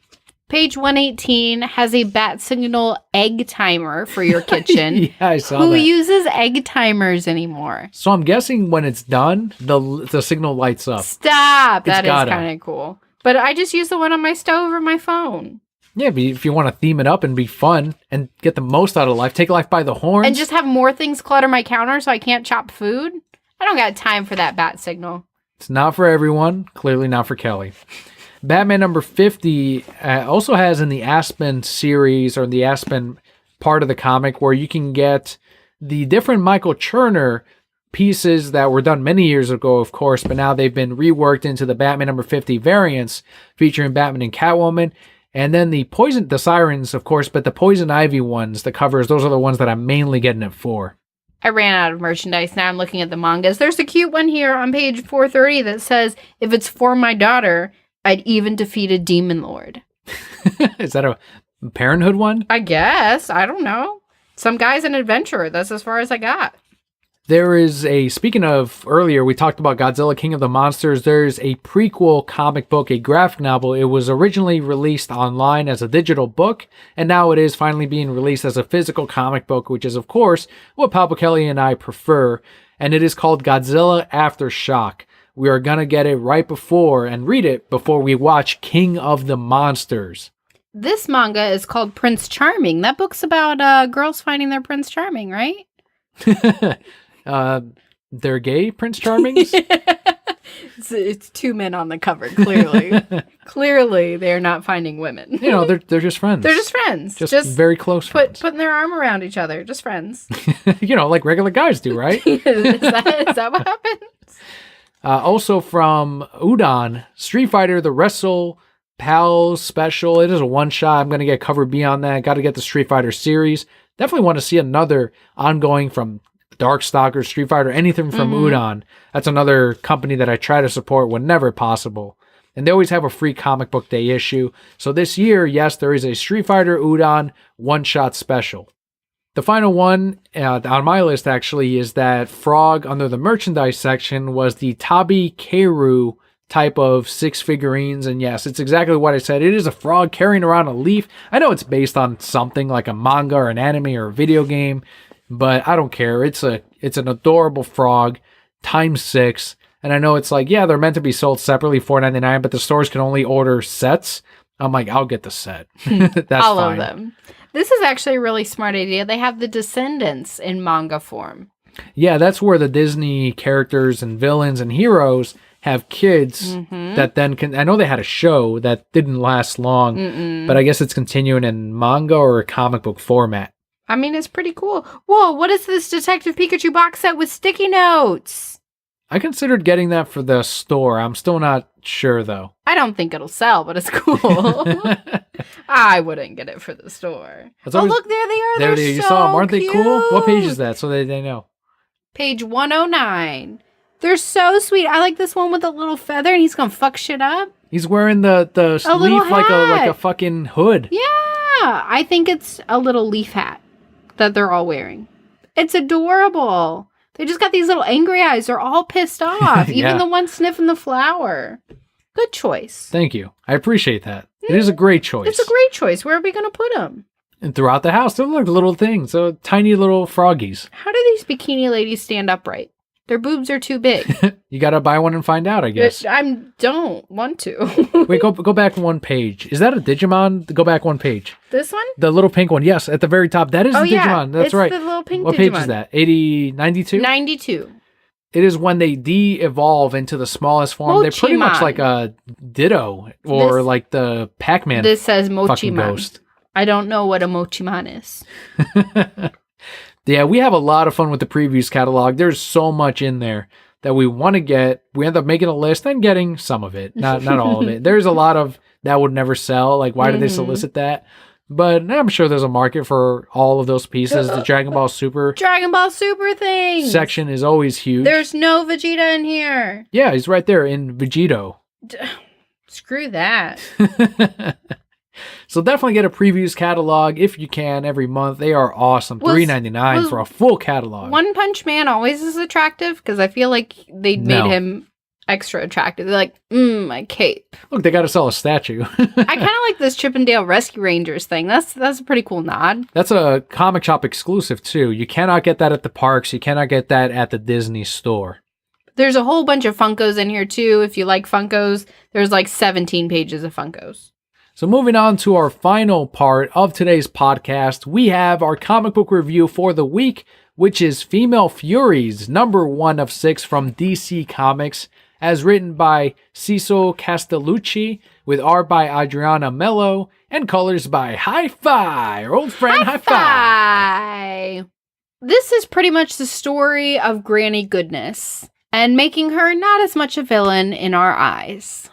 Page 118 has a bat signal egg timer for your kitchen. Yeah, I saw Who that. uses egg timers anymore? So I'm guessing when it's done, the signal lights up. Stop! That is gotta. kind of cool. But I just use the one on my stove or my phone. Yeah, but if you want to theme it up and be fun and get the most out of life, take life by the horns. And just have more things clutter my counter so I can't chop food? I don't got time for that bat signal. It's not for everyone. Clearly not for Kelly. Batman number 50 also has in the Aspen series, or the Aspen part of the comic, where you can get the different Michael Cherner pieces that were done many years ago, of course, but now they've been reworked into the Batman number 50 variants featuring Batman and Catwoman. And then the Sirens, of course, but the Poison Ivy ones, the covers, those are the ones that I'm mainly getting it for. I ran out of merchandise. Now I'm looking at the mangas. There's a cute one here on page 430 that says, if it's for my daughter, I'd even defeat a demon lord. Is that a Parenthood one? I guess. I don't know. Some guy's an adventurer. That's as far as I got. There is speaking of earlier, we talked about Godzilla King of the Monsters. There's a prequel comic book, a graphic novel. It was originally released online as a digital book, and now it is finally being released as a physical comic book, which is, of course, what Papa Kelly and I prefer. And it is called Godzilla Aftershock. We are going to get it right before and read it before we watch King of the Monsters. This manga is called Prince Charming. That book's about girls finding their Prince Charming, right? They're gay Prince Charmings? It's two men on the cover, clearly. Clearly, they're not finding women. You know, they're just friends. They're just friends. Just very close friends. Putting their arm around each other. Just friends. You know, like regular guys do, right? is that what happens? Also from Udon, Street Fighter, the Wrestle Pals special. It is a one-shot. I'm going to get cover B on that. Got to get the Street Fighter series. Definitely want to see another ongoing from Darkstalker, Street Fighter, anything from Udon. That's another company that I try to support whenever possible. And they always have a free comic book day issue. So this year, yes, there is a Street Fighter Udon one-shot special. The final one on my list, actually, is that Frog under the merchandise section was the Tabi Keiru type of 6 figurines. And yes, it's exactly what I said. It is a frog carrying around a leaf. I know it's based on something like a manga or an anime or a video game, but I don't care. It's an adorable frog times 6. And I know it's like, yeah, they're meant to be sold separately, $4.99, but the stores can only order sets. I'm like, I'll get the set. That's All fine. of them. This is actually a really smart idea. They have the Descendants in manga form. Yeah, that's where the Disney characters and villains and heroes have kids that then can... I know they had a show that didn't last long, but I guess it's continuing in manga or a comic book format. I mean, it's pretty cool. Whoa, what is this Detective Pikachu box set with sticky notes? I considered getting that for the store. I'm still not sure, though. I don't think it'll sell, but it's cool. I wouldn't get it for the store. That's Oh, always- look, there they are. There They're you so saw them. Aren't they cool? What page is cute. that? So they know. Page 109. They're so sweet. I like this one with a little feather, and he's gonna fuck shit up. He's wearing the little leaf like a hat. fucking hood. Yeah, I think it's a little leaf hat that they're all wearing. It's adorable. They just got these little angry eyes. They're all pissed off. Yeah. Even the one sniffing the flower. Good choice. Thank you. I appreciate that. It is a great choice. It's a great choice. Where are we going to put them? And throughout the house, they're like little things. So tiny little froggies. How do these bikini ladies stand upright? Their boobs are too big. You gotta buy one and find out, I guess. I don't want to. Wait, go back one page. Is that a Digimon? Go back one page. This one? The little pink one. Yes, at the very top. That is the Digimon. That's it's right. the little pink What Digimon. page is that? 92? 92. It is when they de-evolve into the smallest form. They're pretty much like a Ditto or like the Pac-Man. This says fucking Mochimon. ghost. I don't know what a Mochimon is. Yeah, we have a lot of fun with the previews catalog. There's so much in there that we want to get. We end up making a list and getting some of it, not all of it. There's a lot of that would never sell. Like, why did they solicit that? But I'm sure there's a market for all of those pieces. The Dragon Ball Super thing section is always huge. There's no Vegeta in here. Yeah, he's right there in Vegito. Screw that. So definitely get a previews catalog if you can every month. They are awesome. $3.99 for a full catalog. One Punch Man always is attractive because I feel like they made him extra attractive. They're like, my cape. Look, they got to sell a statue. I kind of like this Chippendale Rescue Rangers thing. That's a pretty cool nod. That's a comic shop exclusive too. You cannot get that at the parks. You cannot get that at the Disney store. There's a whole bunch of Funkos in here too. If you like Funkos, there's like 17 pages of Funkos. So moving on to our final part of today's podcast, we have our comic book review for the week, which is Female Furies, number 1 of 6 from DC Comics, as written by Cecil Castellucci, with art by Adriana Mello, and colors by Hi-Fi, our old friend Hi-Fi. This is pretty much the story of Granny Goodness, and making her not as much a villain in our eyes.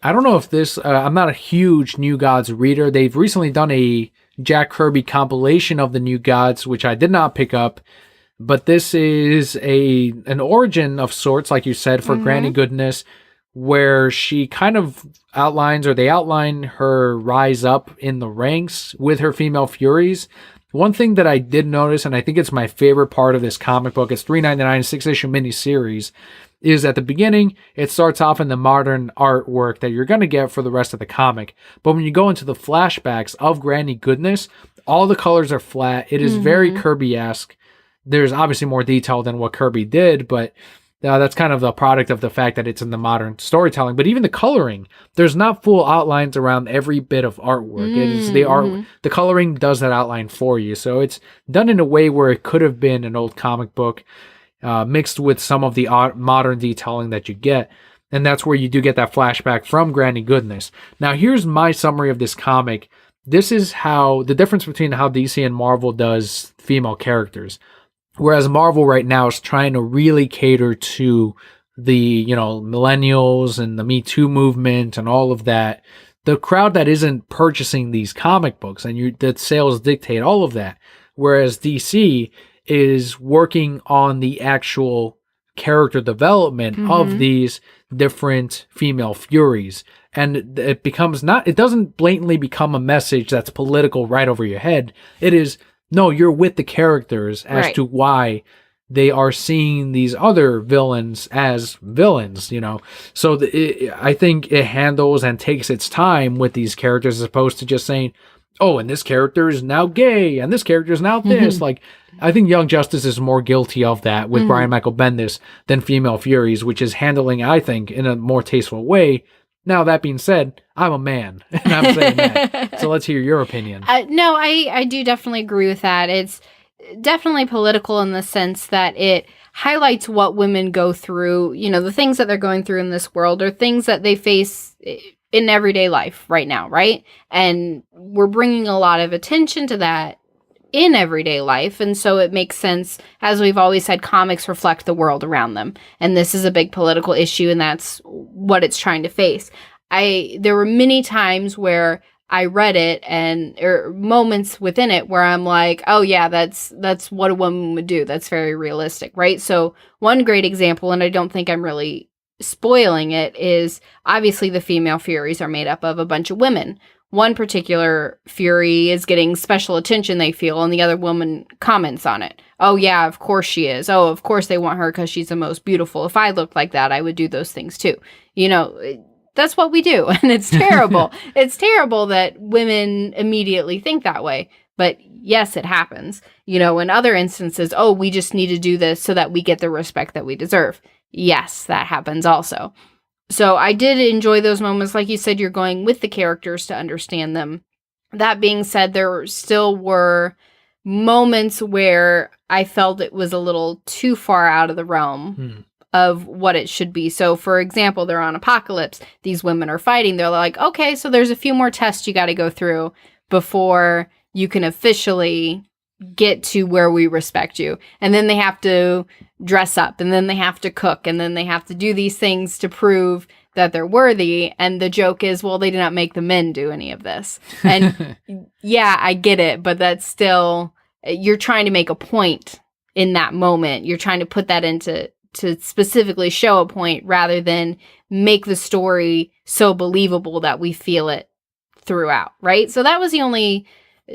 I don't know if this, I'm not a huge New Gods reader. They've recently done a Jack Kirby compilation of the New Gods, which I did not pick up. But this is an origin of sorts, like you said, for Granny Goodness, where she kind of outlines, or they outline her rise up in the ranks with her Female Furies. One thing that I did notice, and I think it's my favorite part of this comic book, it's $3.99, 6-issue miniseries, is at the beginning, it starts off in the modern artwork that you're going to get for the rest of the comic. But when you go into the flashbacks of Granny Goodness, all the colors are flat. It is very Kirby-esque. There's obviously more detail than what Kirby did, but that's kind of the product of the fact that it's in the modern storytelling. But even the coloring, there's not full outlines around every bit of artwork. It is the art, the coloring does that outline for you. So it's done in a way where it could have been an old comic book, mixed with some of the modern detailing that you get. And that's where you do get that flashback from Granny Goodness. Now, here's my summary of this comic. This is how the difference between how DC and Marvel does female characters. Whereas Marvel right now is trying to really cater to the, millennials and the Me Too movement and all of that. The crowd that isn't purchasing these comic books, and that sales dictate all of that. Whereas DC is working on the actual character development of these different female furies. And it becomes it doesn't blatantly become a message that's political right over your head. It is, no, you're with the characters as to why they are seeing these other villains as villains, So I think it handles and takes its time with these characters as opposed to just saying, oh, and this character is now gay, and this character is now this. Like, I think Young Justice is more guilty of that with Brian Michael Bendis than Female Furies, which is handling, I think, in a more tasteful way. Now, that being said, I'm a man, and I'm saying that. So let's hear your opinion. No, I do definitely agree with that. It's definitely political in the sense that it highlights what women go through, the things that they're going through in this world, or things that they face in everyday life right now, right? And we're bringing a lot of attention to that in everyday life. And so it makes sense, as we've always said, comics reflect the world around them. And this is a big political issue, and that's what it's trying to face. There were many times where I read it or moments within it where I'm like, oh yeah, that's what a woman would do. That's very realistic, right? So one great example, and I don't think I'm really spoiling it, is obviously the Female Furies are made up of a bunch of women. One particular Fury is getting special attention, they feel, and the other woman comments on it. Oh yeah, of course she is. Oh, of course they want her because she's the most beautiful. If I looked like that, I would do those things too. That's what we do, and it's terrible. It's terrible that women immediately think that way. But yes, it happens. In other instances, we just need to do this so that we get the respect that we deserve. Yes, that happens also. So I did enjoy those moments. Like you said, you're going with the characters to understand them. That being said, there still were moments where I felt it was a little too far out of the realm of what it should be. So, for example, they're on Apocalypse. These women are fighting. They're like, okay, so there's a few more tests you got to go through before you can officially get to where we respect you. And then they have to dress up, and then they have to cook, and then they have to do these things to prove that they're worthy. And the joke is, well, they did not make the men do any of this. And yeah, I get it, but that's still, you're trying to make a point in that moment. You're trying to put that to specifically show a point rather than make the story so believable that we feel it throughout, right? So that was the only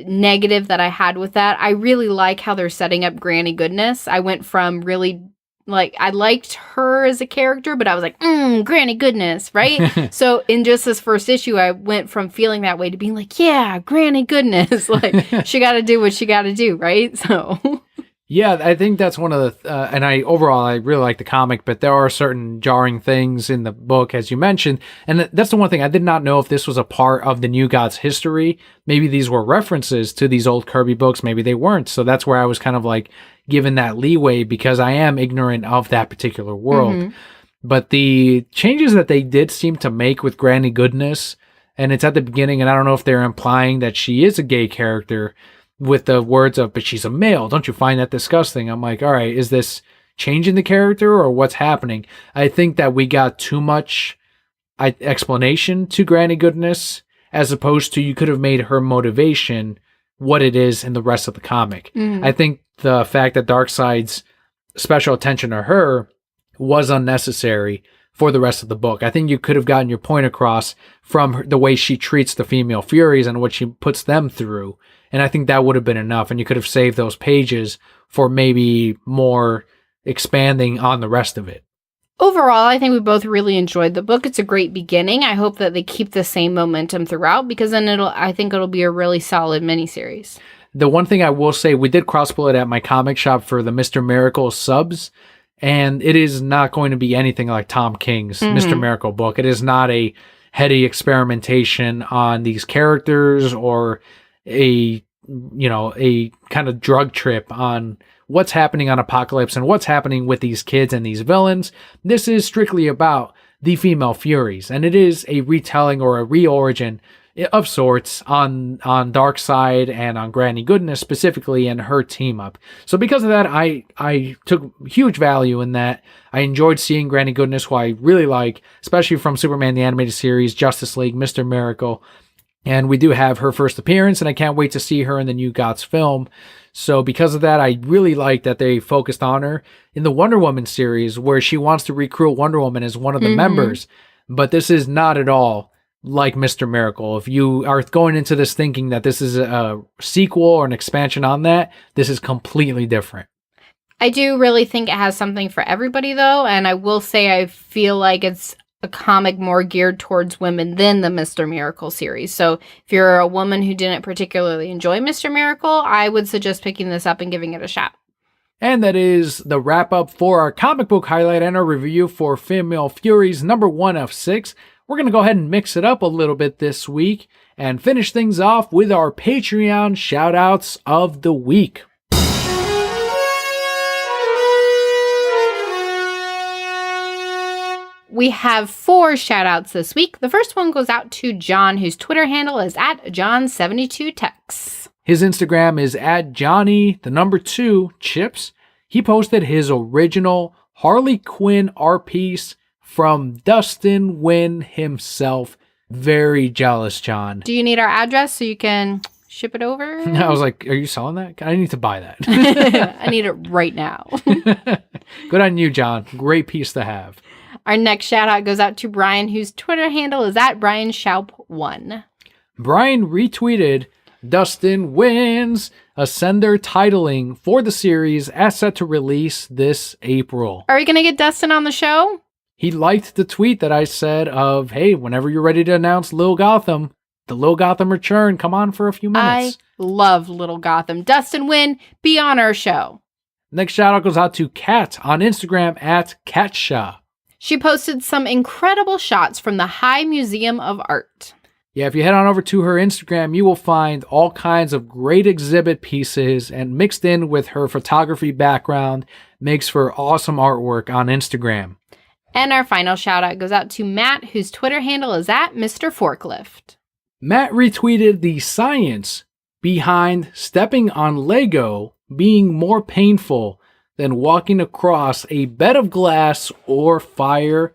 negative that I had with that. I really like how they're setting up Granny Goodness. I went from really I liked her as a character, but I was like, Granny Goodness, right? So in just this first issue, I went from feeling that way to being like, yeah, Granny Goodness. She got to do what she got to do, right? So... Yeah, I think that's one of the, and I really like the comic, but there are certain jarring things in the book, as you mentioned, and that's the one thing. I did not know if this was a part of the New Gods history. Maybe these were references to these old Kirby books, maybe they weren't, so that's where I was kind of given that leeway because I am ignorant of that particular world. Mm-hmm. But the changes that they did seem to make with Granny Goodness, and it's at the beginning, and I don't know if they're implying that she is a gay character, with the words of, but she's a male. Don't you find that disgusting? I'm like, all right, is this changing the character or what's happening? I think that we got too much explanation to Granny Goodness as opposed to you could have made her motivation what it is in the rest of the comic. Mm. I think the fact that Darkseid's special attention to her was unnecessary for the rest of the book. I think you could have gotten your point across from the way she treats the Female Furies and what she puts them through. And I think that would have been enough. And you could have saved those pages for maybe more expanding on the rest of it. Overall, I think we both really enjoyed the book. It's a great beginning. I hope that they keep the same momentum throughout because then I think it'll be a really solid miniseries. The one thing I will say, we did cross-pull it at my comic shop for the Mr. Miracle subs. And it is not going to be anything like Tom King's Mr. Miracle book. It is not a heady experimentation on these characters or a kind of drug trip on what's happening on Apocalypse and what's happening with these kids and these villains. This is strictly about the Female Furies, and it is a retelling or a re-origin of sorts on Darkseid and on Granny Goodness specifically and her team up. So because of that, I took huge value in that. I enjoyed seeing Granny Goodness, who I really like, especially from Superman the Animated Series, Justice League, Mr. Miracle. And we do have her first appearance, and I can't wait to see her in the New Gods film. So because of that, I really like that they focused on her in the Wonder Woman series, where she wants to recruit Wonder Woman as one of the members. But this is not at all like Mr. Miracle. If you are going into this thinking that this is a sequel or an expansion on that, this is completely different. I do really think it has something for everybody, though, and I will say I feel like it's a comic more geared towards women than the Mr. Miracle series. So if you're a woman who didn't particularly enjoy Mr. Miracle, I would suggest picking this up and giving it a shot. And that is the wrap-up for our comic book highlight and our review for Female Furies number 1 of 6. We're going to go ahead and mix it up a little bit this week and finish things off with our Patreon shoutouts of the week. We have 4 shoutouts this week. The first one goes out to John, whose Twitter handle is @John72Tex. His Instagram is @Johnny2Chips. He posted his original Harley Quinn art piece from Dustin Wynn himself. Very jealous, John. Do you need our address so you can ship it over? I was like, are you selling that? I need to buy that. I need it right now. Good on you, John. Great piece to have. Our next shout out goes out to Brian, whose Twitter handle is @BrianSchaup1. Brian retweeted Dustin Wins Ascender titling for the series as set to release this April. Are we going to get Dustin on the show? He liked the tweet that I said of, hey, whenever you're ready to announce Lil Gotham, The Little Gotham return. Come on for a few minutes. I love Little Gotham. Dustin Wynn, be on our show. Next shout out goes out to Kat on Instagram at Katsha. She posted some incredible shots from the High Museum of Art. Yeah, if you head on over to her Instagram, you will find all kinds of great exhibit pieces, and mixed in with her photography background makes for awesome artwork on Instagram. And our final shout out goes out to Matt, whose Twitter handle is at Mr. Forklift. Matt retweeted the science behind stepping on Lego being more painful than walking across a bed of glass or fire.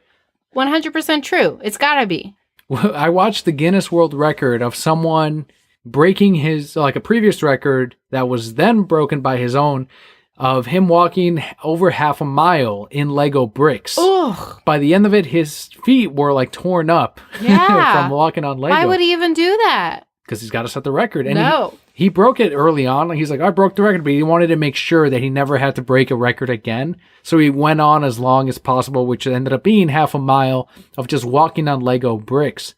100% true. It's gotta be. I watched the Guinness World Record of someone breaking a previous record that was then broken by his own, of him walking over half a mile in Lego bricks. Ugh. By the end of it, his feet were like torn up from walking on Lego. Why would he even do that? Because he's got to set the record. And no. He broke it early on. He's like, I broke the record, but he wanted to make sure that he never had to break a record again. So he went on as long as possible, which ended up being half a mile of just walking on Lego bricks.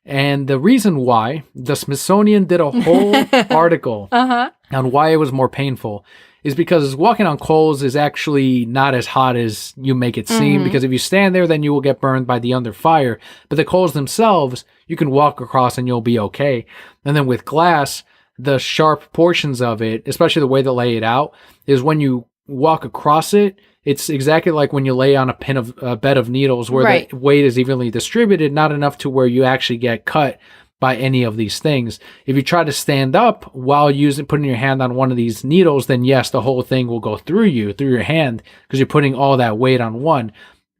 And the reason why, the Smithsonian did a whole article on why it was more painful, is because walking on coals is actually not as hot as you make it seem, because if you stand there, then you will get burned by the under fire. But the coals themselves, you can walk across and you'll be okay. And then with glass, the sharp portions of it, especially the way they lay it out, is when you walk across it, it's exactly like when you lay on a bed of needles where the weight is evenly distributed, not enough to where you actually get cut by any of these things. If you try to stand up while putting your hand on one of these needles, then yes, the whole thing will go through your hand, because you're putting all that weight on one.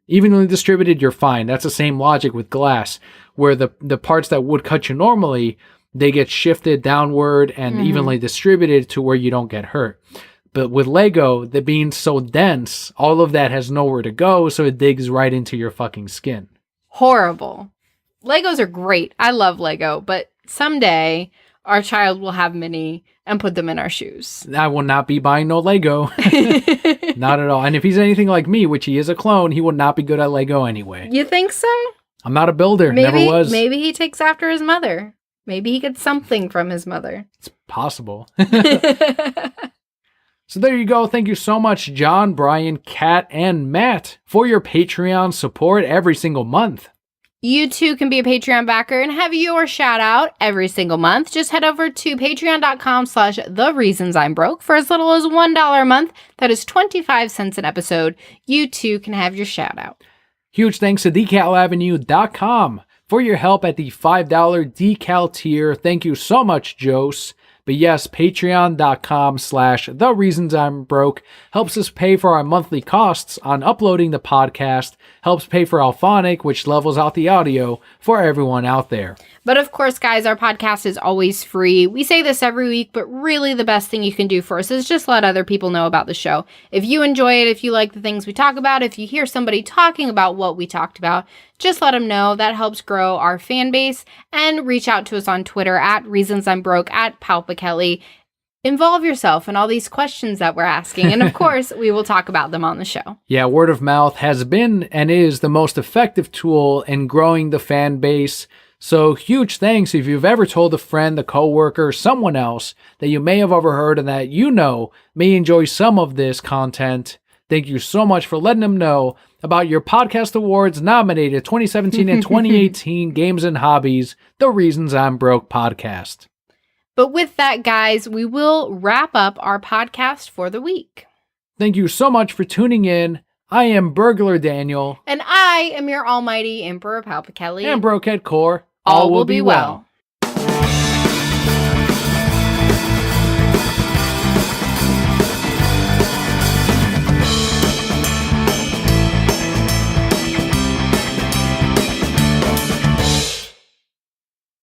Evenly distributed, you're fine. That's the same logic with glass, where the parts that would cut you normally, they get shifted downward and evenly distributed to where you don't get hurt. But with Lego, the being so dense, all of that has nowhere to go, so it digs right into your fucking skin. Horrible. Legos are great. I love Lego, but someday our child will have many and put them in our shoes. I will not be buying no Lego. Not at all. And if he's anything like me, which he is a clone, he would not be good at Lego anyway. You think so? I'm not a builder. Never was. Maybe he takes after his mother. Maybe he gets something from his mother. It's possible. So there you go. Thank you so much, John, Brian, Kat, and Matt, for your Patreon support every single month. You too can be a Patreon backer and have your shout out every single month. Just head over to patreon.com/thereasonsimebroke for as little as $1 a month. That is 25 cents an episode. You too can have your shout out. Huge thanks to decalavenue.com for your help at the $5 decal tier. Thank you so much, Jose. But yes, patreon.com/thereasonsimebroke helps us pay for our monthly costs on uploading the podcast, helps pay for Alphonic, which levels out the audio for everyone out there. But of course, guys, our podcast is always free. We say this every week, but really the best thing you can do for us is just let other people know about the show. If you enjoy it, if you like the things we talk about, if you hear somebody talking about what we talked about, just let them know. That helps grow our fan base. And reach out to us on Twitter at ReasonsI'mBroke, at BulbaPOP. Involve yourself in all these questions that we're asking. And of course, we will talk about them on the show. Yeah, word of mouth has been and is the most effective tool in growing the fan base. So huge thanks if you've ever told a friend, a coworker, someone else that you may have overheard and that you know may enjoy some of this content. Thank you so much for letting them know about your Podcast Awards nominated 2017 and 2018 Games and Hobbies, The Reasons I'm Broke podcast. But with that, guys, we will wrap up our podcast for the week. Thank you so much for tuning in. I am Burglar Daniel. And I am your almighty Emperor Palpa Kelli. And Brokehead Core. All will be well.